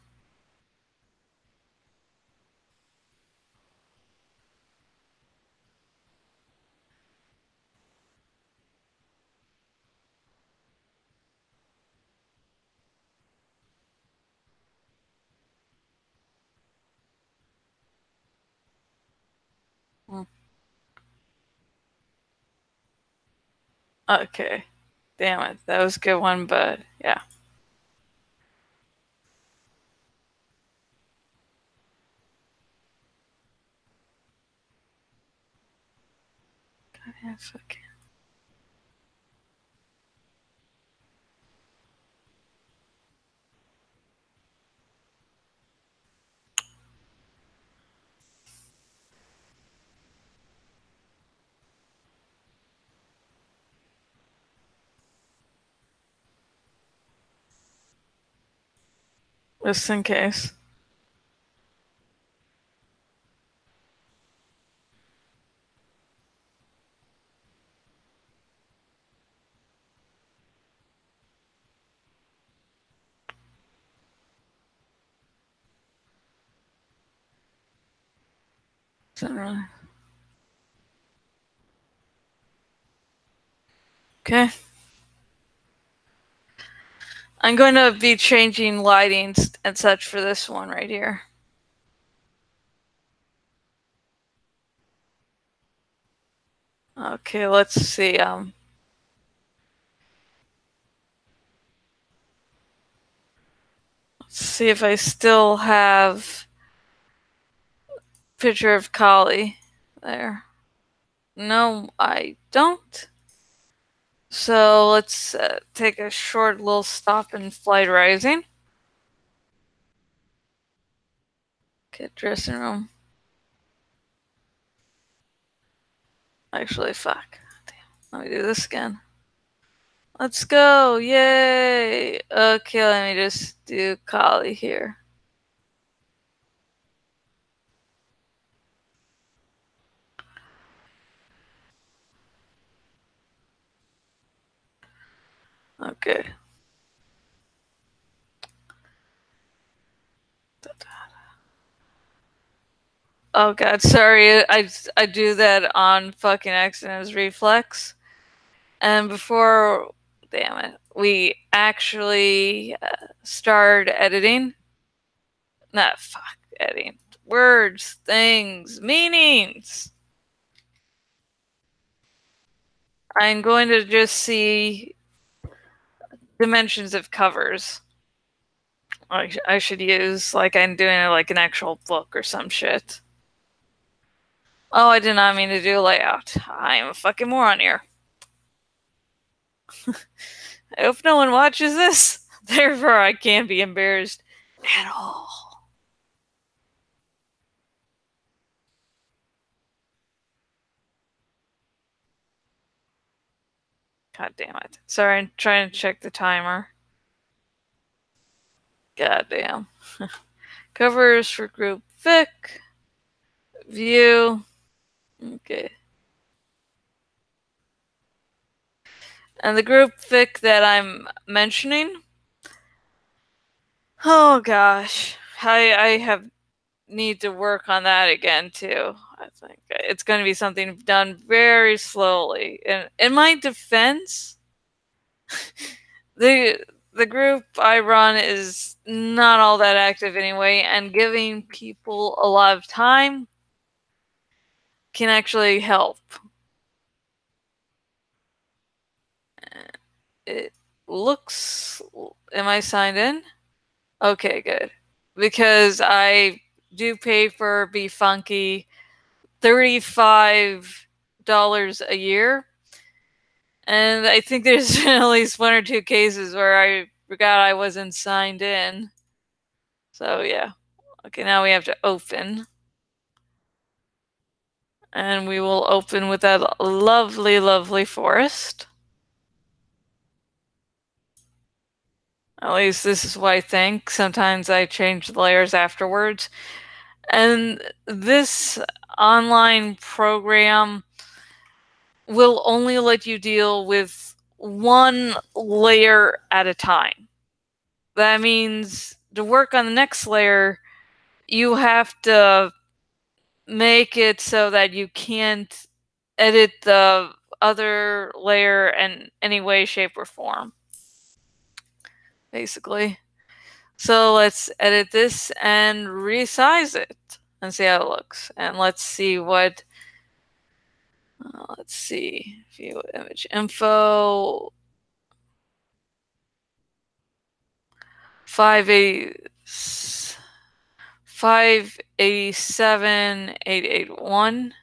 Hmm. Okay. Damn it. That was a good one, but yeah. Yes, okay. Just in case. Okay. I'm going to be changing lightings and such for this one right here. Okay, let's see. Let's see if I still have picture of Kali there. No, I don't. So let's take a short little stop in Flight Rising. Okay, dressing room. Actually, fuck. Damn. Let me do this again. Let's go! Yay! Okay, let me just do Kali here. Okay. Oh god, sorry. I do that on fucking accident as reflex. And before, damn it, we actually start editing. Nah, fuck editing. Words, things, meanings. I'm going to just see dimensions of covers. I should use like I'm doing like an actual book or some shit. Oh, I did not mean to do layout. I am a fucking moron here. I hope no one watches this. Therefore, I can't be embarrassed at all. God damn it. Sorry, I'm trying to check the timer. God damn. Covers for group fic. View. Okay. And the group fic that I'm mentioning. Oh gosh. I have need to work on that again too. I think it's going to be something done very slowly. And in my defense, the the group I run is not all that active anyway, and giving people a lot of time can actually help. It looks. Am I signed in? Okay, good. Because I do pay for Be Funky $35 a year. And I think there's at least one or two cases where I forgot I wasn't signed in. So yeah. Okay, now we have to open. And we will open with that lovely, lovely forest. At least this is what I think. Sometimes I change the layers afterwards. And this online program will only let you deal with one layer at a time. That means to work on the next layer, you have to make it so that you can't edit the other layer in any way, shape, or form, basically. So let's edit this and resize it and see how it looks. And let's see what, let's see, view image info, 587881.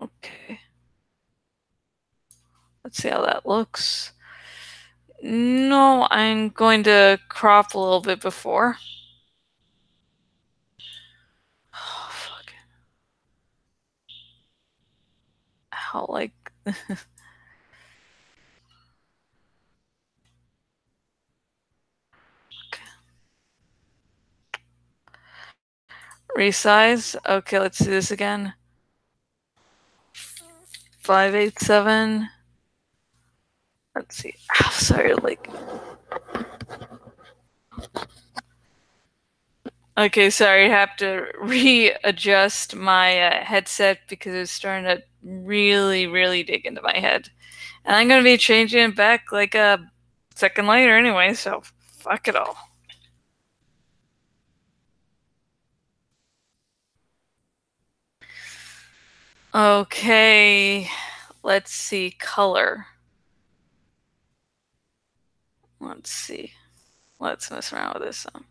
Okay. Let's see how that looks. No, I'm going to crop a little bit before. Oh, fuck. How, like... Resize. Okay, let's do this again. 587. Let's see. Oh, sorry, like... Okay, sorry, I have to readjust my headset because it's starting to really, really dig into my head. And I'm going to be changing it back like a second later anyway, so fuck it all. Okay, let's see, color. Let's see. Let's mess around with this some.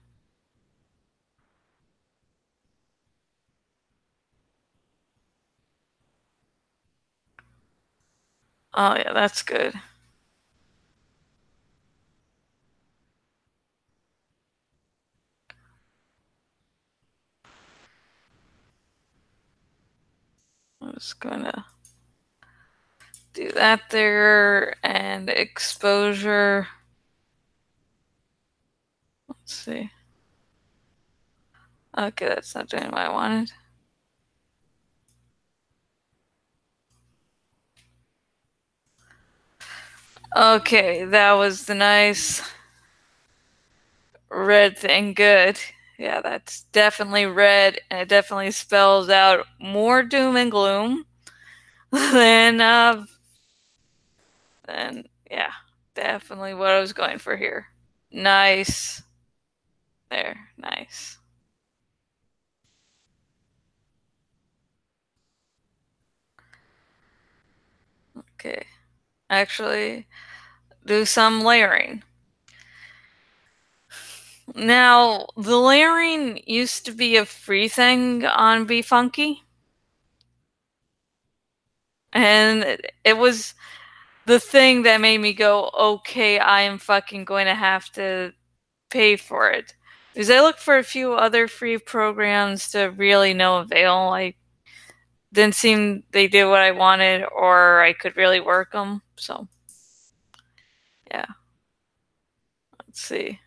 Oh yeah, that's good. I'm just gonna do that there, and exposure. Let's see. Okay, that's not doing what I wanted. Okay, that was the nice red thing. Good. Yeah, that's definitely red, and it definitely spells out more doom and gloom than yeah, definitely what I was going for here. Nice. There, nice. Okay. Actually, do some layering. Now, the layering used to be a free thing on Be Funky, and it was the thing that made me go, okay, I am fucking going to have to pay for it. Because I looked for a few other free programs to really no avail. I didn't seem they did what I wanted, or I could really work them. So, yeah. Let's see.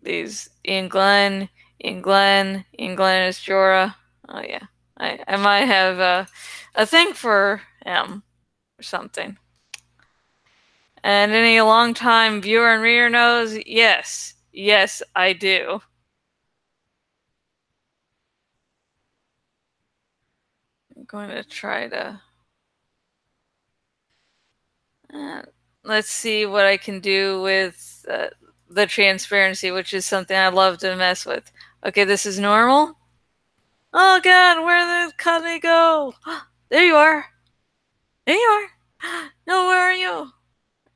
These Ian Glenn, Ian Glenn, Ian Glenn is Jorah. Oh yeah, I might have a thing for him or something. And any long-time viewer and reader knows, yes, yes, I do. I'm going to try to. Uh, let's see what I can do with the transparency, which is something I love to mess with. Okay, this is normal. Oh god, where did Connie go? There you are. There you are. No, where are you?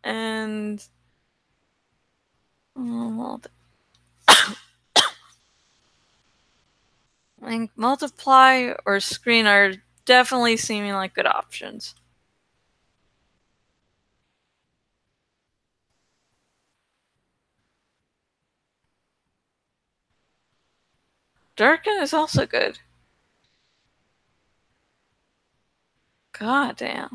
And well, I think multiply or screen are definitely seeming like good options. Darken is also good. God damn.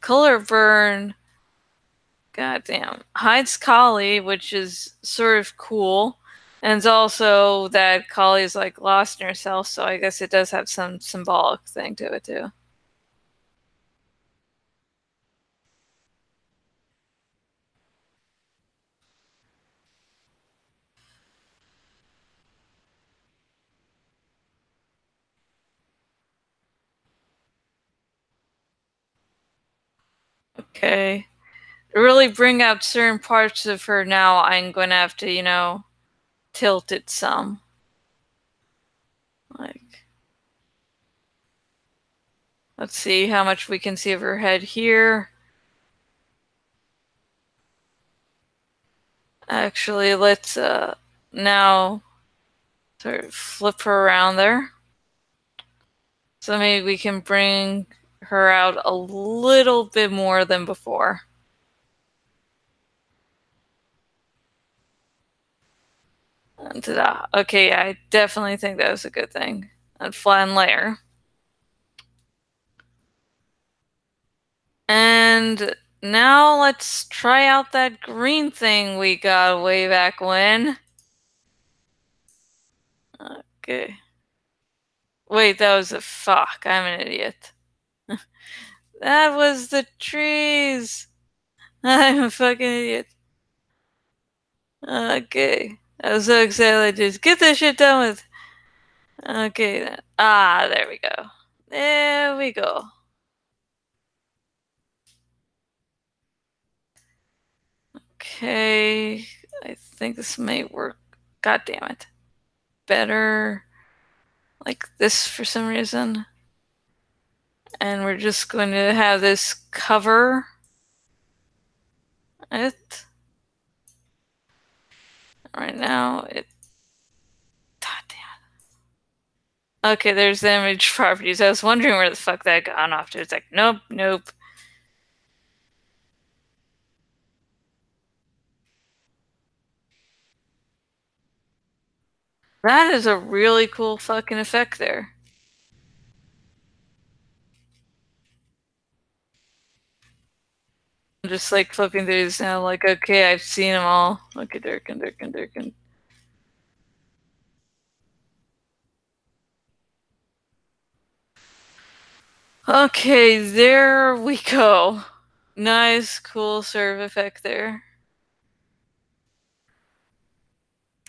Color burn. God damn. Hides Kali, which is sort of cool. And it's also that Kali is like lost in herself, so I guess it does have some symbolic thing to it too. Okay. To really bring out certain parts of her now, I'm going to have to, tilt it some. Like, let's see how much we can see of her head here. Actually, let's now sort of flip her around there. So maybe we can bring her out a little bit more than before. And ta-da. Okay, I definitely think that was a good thing. And flatten layer. And now let's try out that green thing we got way back when. Okay. Wait, that was a fuck. I'm an idiot. That was the trees. I'm a fucking idiot. Okay. I was so excited. Just get this shit done with. Okay then. Ah, there we go. There we go. Okay. I think this may work. God damn it. Better like this for some reason. And we're just going to have this cover it. Right now, it. God damn it. Okay, there's the image properties. I was wondering where the fuck that got off to. It's like, nope, nope. That is a really cool fucking effect there. I'm just like flipping through these now, like, okay, I've seen them all. Okay, Durkin, Durkin, Durkin. Okay, there we go. Nice, cool serve effect there.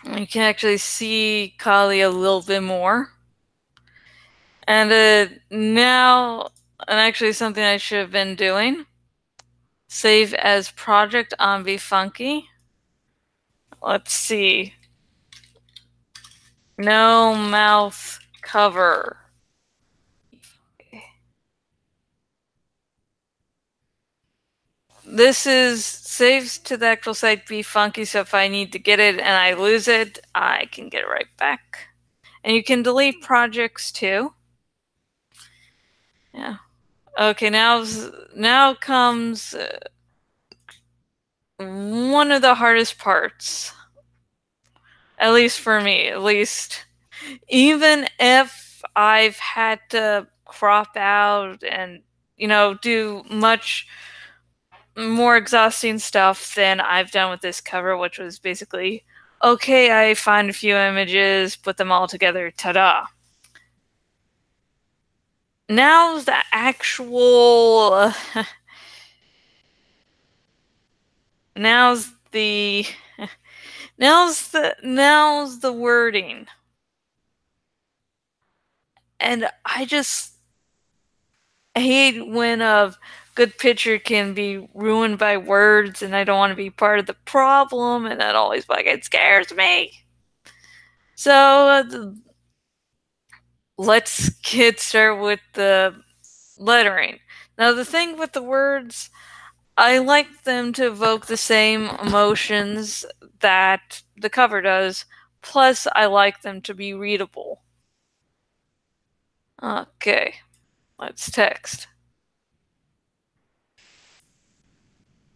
You can actually see Kali a little bit more. And now, and actually something I should have been doing, save as project on Be Funky. Let's see. No mouth cover. This is saves to the actual site Be Funky, so if I need to get it and I lose it, I can get it right back. And you can delete projects too. Yeah. Okay, now comes one of the hardest parts. At least for me, at least. Even if I've had to crop out and, do much more exhausting stuff than I've done with this cover, which was basically, okay, I find a few images, put them all together, ta-da. Now's the actual now's the now's the wording. And I just hate when a good picture can be ruined by words, and I don't want to be part of the problem, and that always like it scares me. So let's get started with the lettering. Now, the thing with the words, I like them to evoke the same emotions that the cover does, plus, I like them to be readable. Okay, let's text.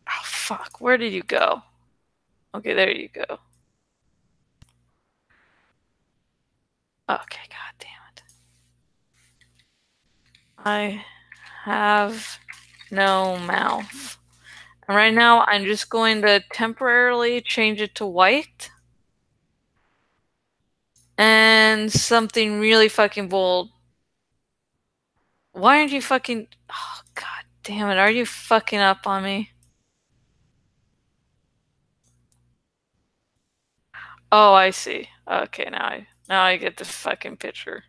Oh, fuck, where did you go? Okay, there you go. Okay, god damn it. I have no mouth. And right now, I'm just going to temporarily change it to white. And something really fucking bold. Why aren't you fucking... Oh, god damn it. Are you fucking up on me? Oh, I see. Okay, now I get the fucking picture.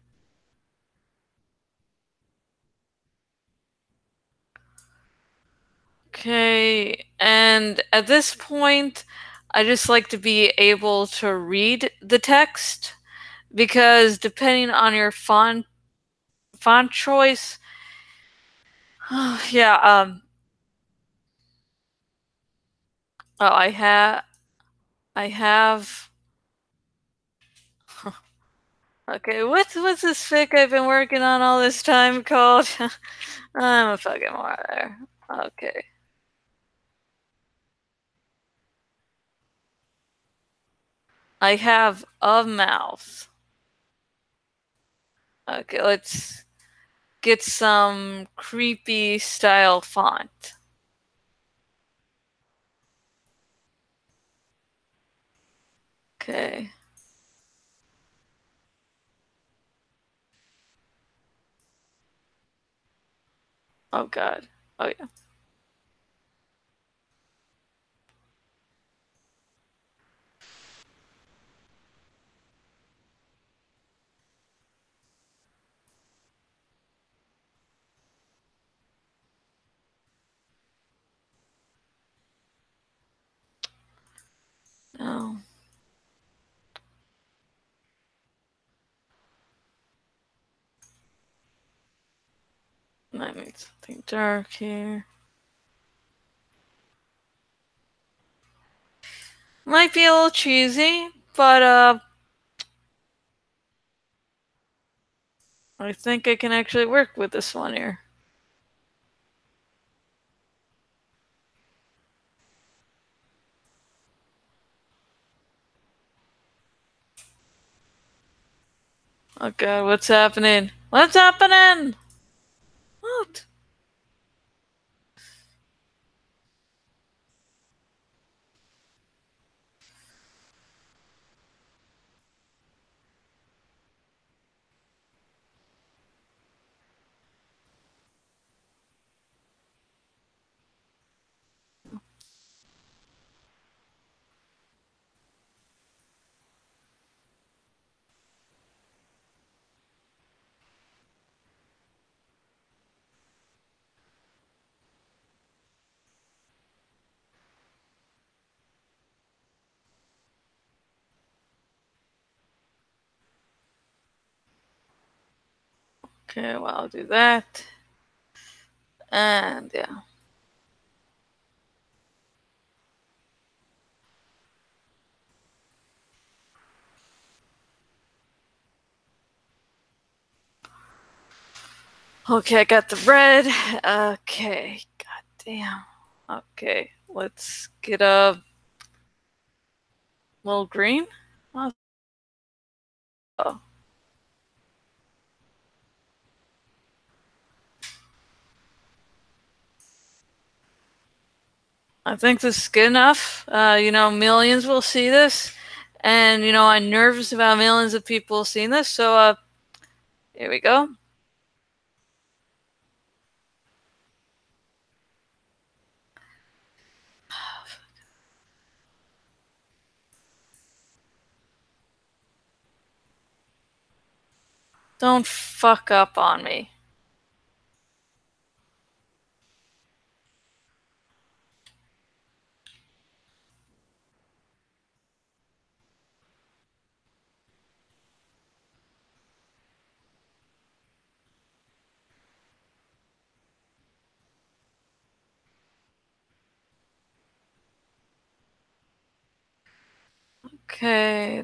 Okay, and at this point, I just like to be able to read the text because depending on your font choice, yeah, oh, I have okay, what's this fic I've been working on all this time called? I'm a fucking liar. Okay. I have a mouth. Okay, let's get some creepy style font. Okay. Oh god. Oh yeah. No. I need something dark here. Might be a little cheesy, but I think I can actually work with this one here. Oh god, what's happening? What's happening? What? Okay, well, I'll do that. And yeah. Okay, I got the red. Okay, god damn. Okay, let's get a little green. Oh, I think this is good enough. Millions will see this, and I'm nervous about millions of people seeing this. So, here we go. Don't fuck up on me. Okay.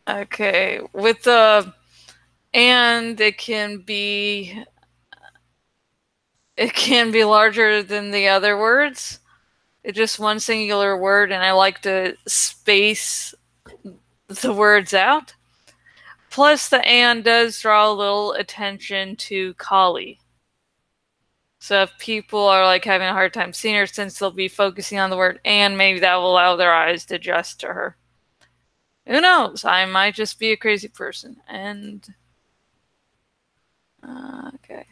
Okay. With the and it can be larger than the other words. It's just one singular word, and I like to space the words out. Plus, the and does draw a little attention to Kali. So if people are like having a hard time seeing her, since they'll be focusing on the word and, maybe that will allow their eyes to adjust to her. Who knows? I might just be a crazy person. And okay.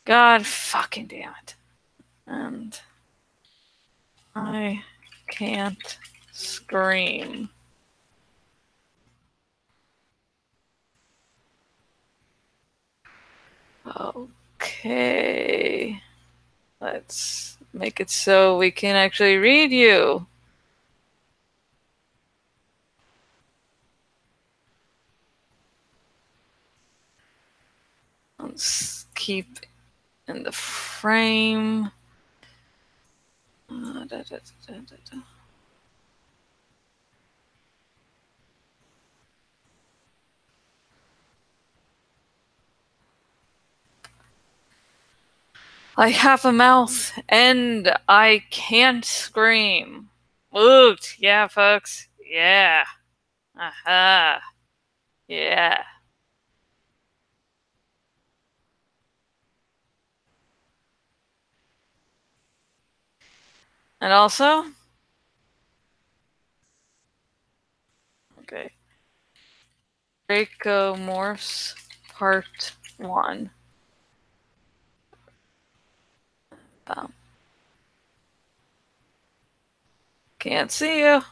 God fucking damn it. And I can't scream. Okay. Let's make it so we can actually read you. Let's keep in the frame. I have a mouth and I can't scream. Woot! Yeah, folks. Yeah. Aha. Yeah. And also, okay, Dracomorphs Part 1. Can't see you.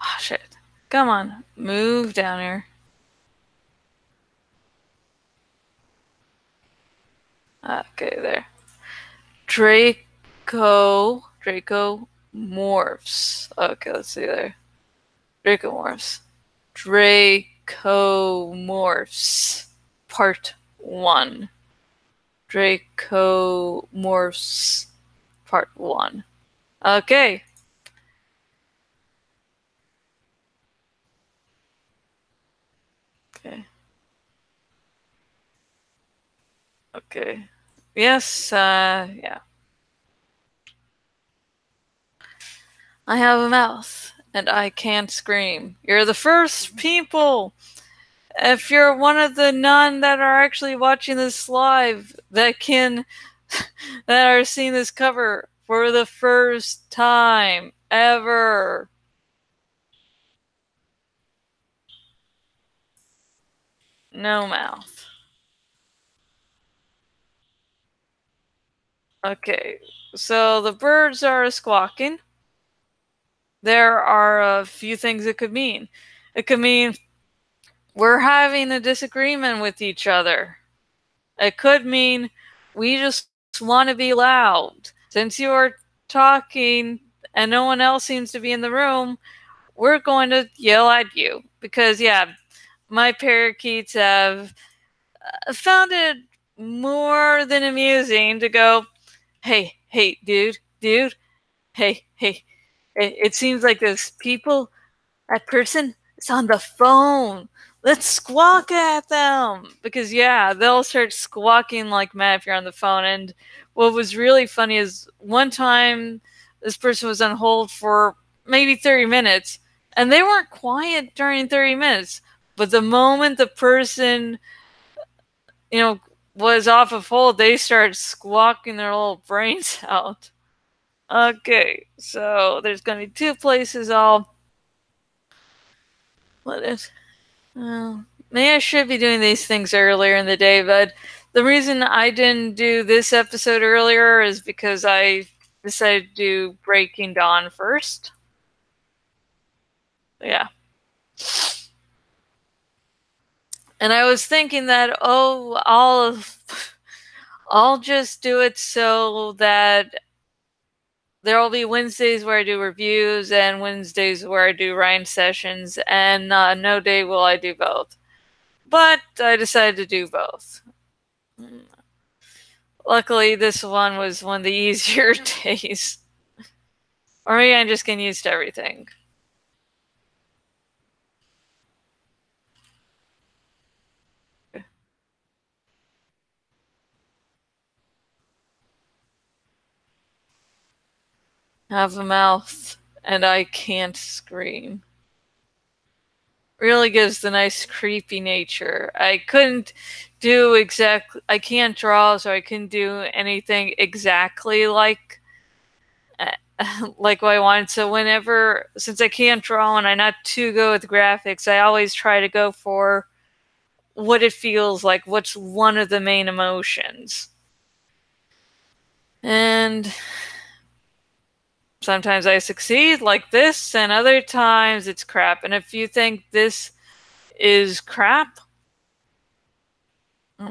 Oh, shit. Come on. Move down here. Okay, there. Dracomorphs. Okay, let's see there. Dracomorphs. Dracomorphs. Part 1. Dracomorphs. Part 1. Okay. Okay. Okay. Yes, yeah. I have a mouth, and I can't scream. You're the first people! If you're one of the none that are actually watching this live, that that are seeing this cover for the first time ever. No mouth. Okay, so the birds are squawking. There are a few things it could mean. It could mean we're having a disagreement with each other. It could mean we just want to be loud. Since you are talking and no one else seems to be in the room, we're going to yell at you. Because, yeah, my parakeets have found it more than amusing to go, hey, dude, hey. It seems like that person is on the phone. Let's squawk at them. Because, yeah, they'll start squawking like mad if you're on the phone. And what was really funny is one time this person was on hold for maybe 30 minutes, and they weren't quiet during 30 minutes. But the moment the person, was off of hold, they started squawking their little brains out. Okay, so there's going to be two places I'll let it. Maybe I should be doing these things earlier in the day, but the reason I didn't do this episode earlier is because I decided to do Breaking Dawn first. Yeah. And I was thinking that, I'll just do it so that there will be Wednesdays where I do reviews and Wednesdays where I do writing sessions, and no day will I do both. But I decided to do both. Luckily, this one was one of the easier days. Or maybe I'm just getting used to everything. Have a mouth, and I can't scream. Really gives the nice creepy nature. I couldn't do I can't draw, so I couldn't do anything exactly like like what I wanted. So since I can't draw and I'm not too good with graphics, I always try to go for what it feels like, what's one of the main emotions. And sometimes I succeed like this, and other times it's crap. And if you think this is crap, there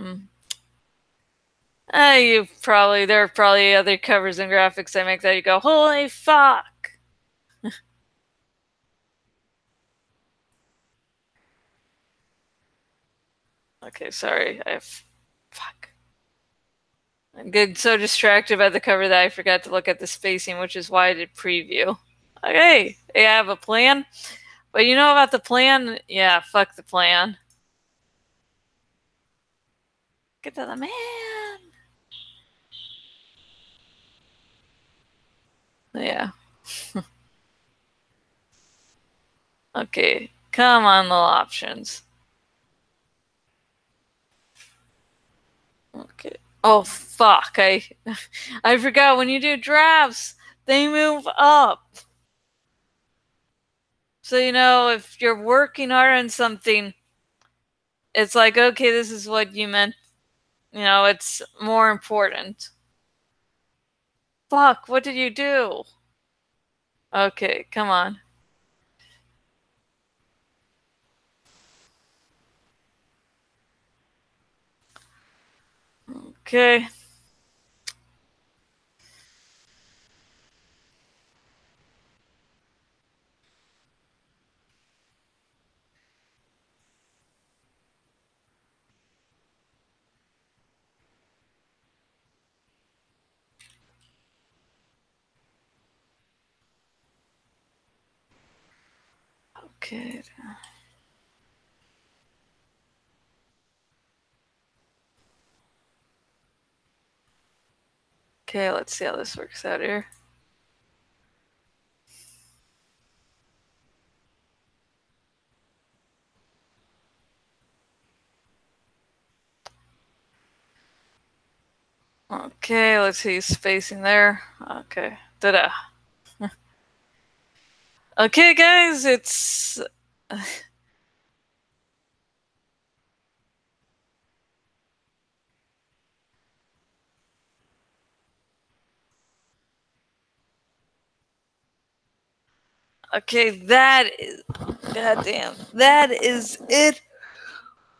are probably other covers and graphics I make that you go, holy fuck. Okay, sorry. Fuck. I'm getting so distracted by the cover that I forgot to look at the spacing, which is why I did preview. Okay, I have a plan. But you know about the plan? Yeah, fuck the plan. Get to the man. Yeah. Okay, come on, little options. Okay. Oh fuck! I forgot when you do drafts, they move up. So you know if you're working hard on something, it's like okay, this is what you meant. You know, it's more important. Fuck! What did you do? Okay, come on. Okay. Okay. Okay, let's see how this works out here. Okay, let's see spacing there. Okay. Ta-da. Okay, guys, it's okay. Goddamn, that is it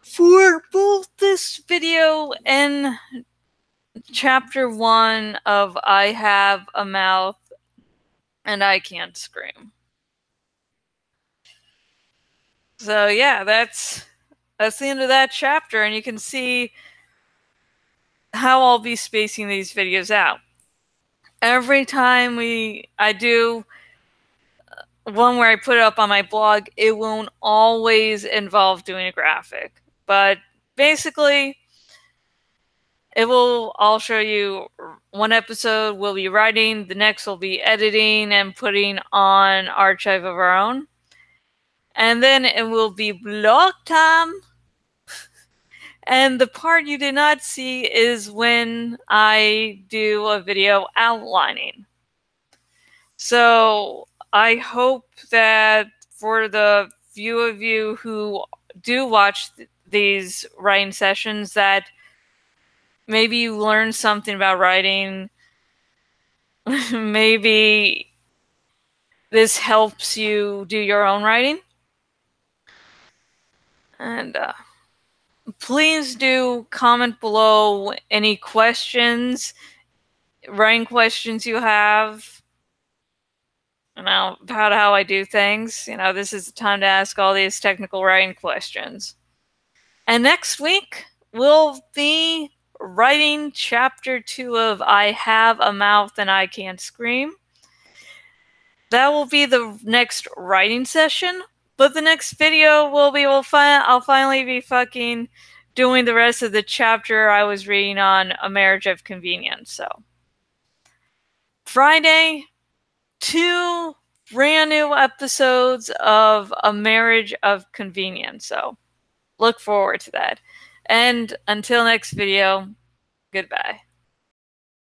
for both this video and chapter 1 of I Have a Mouth and I Can't Scream. So yeah, that's the end of that chapter, and you can see how I'll be spacing these videos out. Every time I do one where I put it up on my blog, it won't always involve doing a graphic. But basically, I'll show you one episode will be writing, the next will be editing and putting on archive of our own. And then it will be blog time. And the part you did not see is when I do a video outlining. So I hope that for the few of you who do watch these writing sessions that maybe you learn something about writing. Maybe this helps you do your own writing. And Please do comment below any questions, writing questions you have, about how I do things. This is the time to ask all these technical writing questions. And next week, we'll be writing chapter 2 of I Have a Mouth and I Can't Scream. That will be the next writing session, but the next video I'll finally be fucking doing the rest of the chapter I was reading on A Marriage of Convenience. So Friday, 2 brand new episodes of A Marriage of Convenience. So look forward to that. And until next video, goodbye.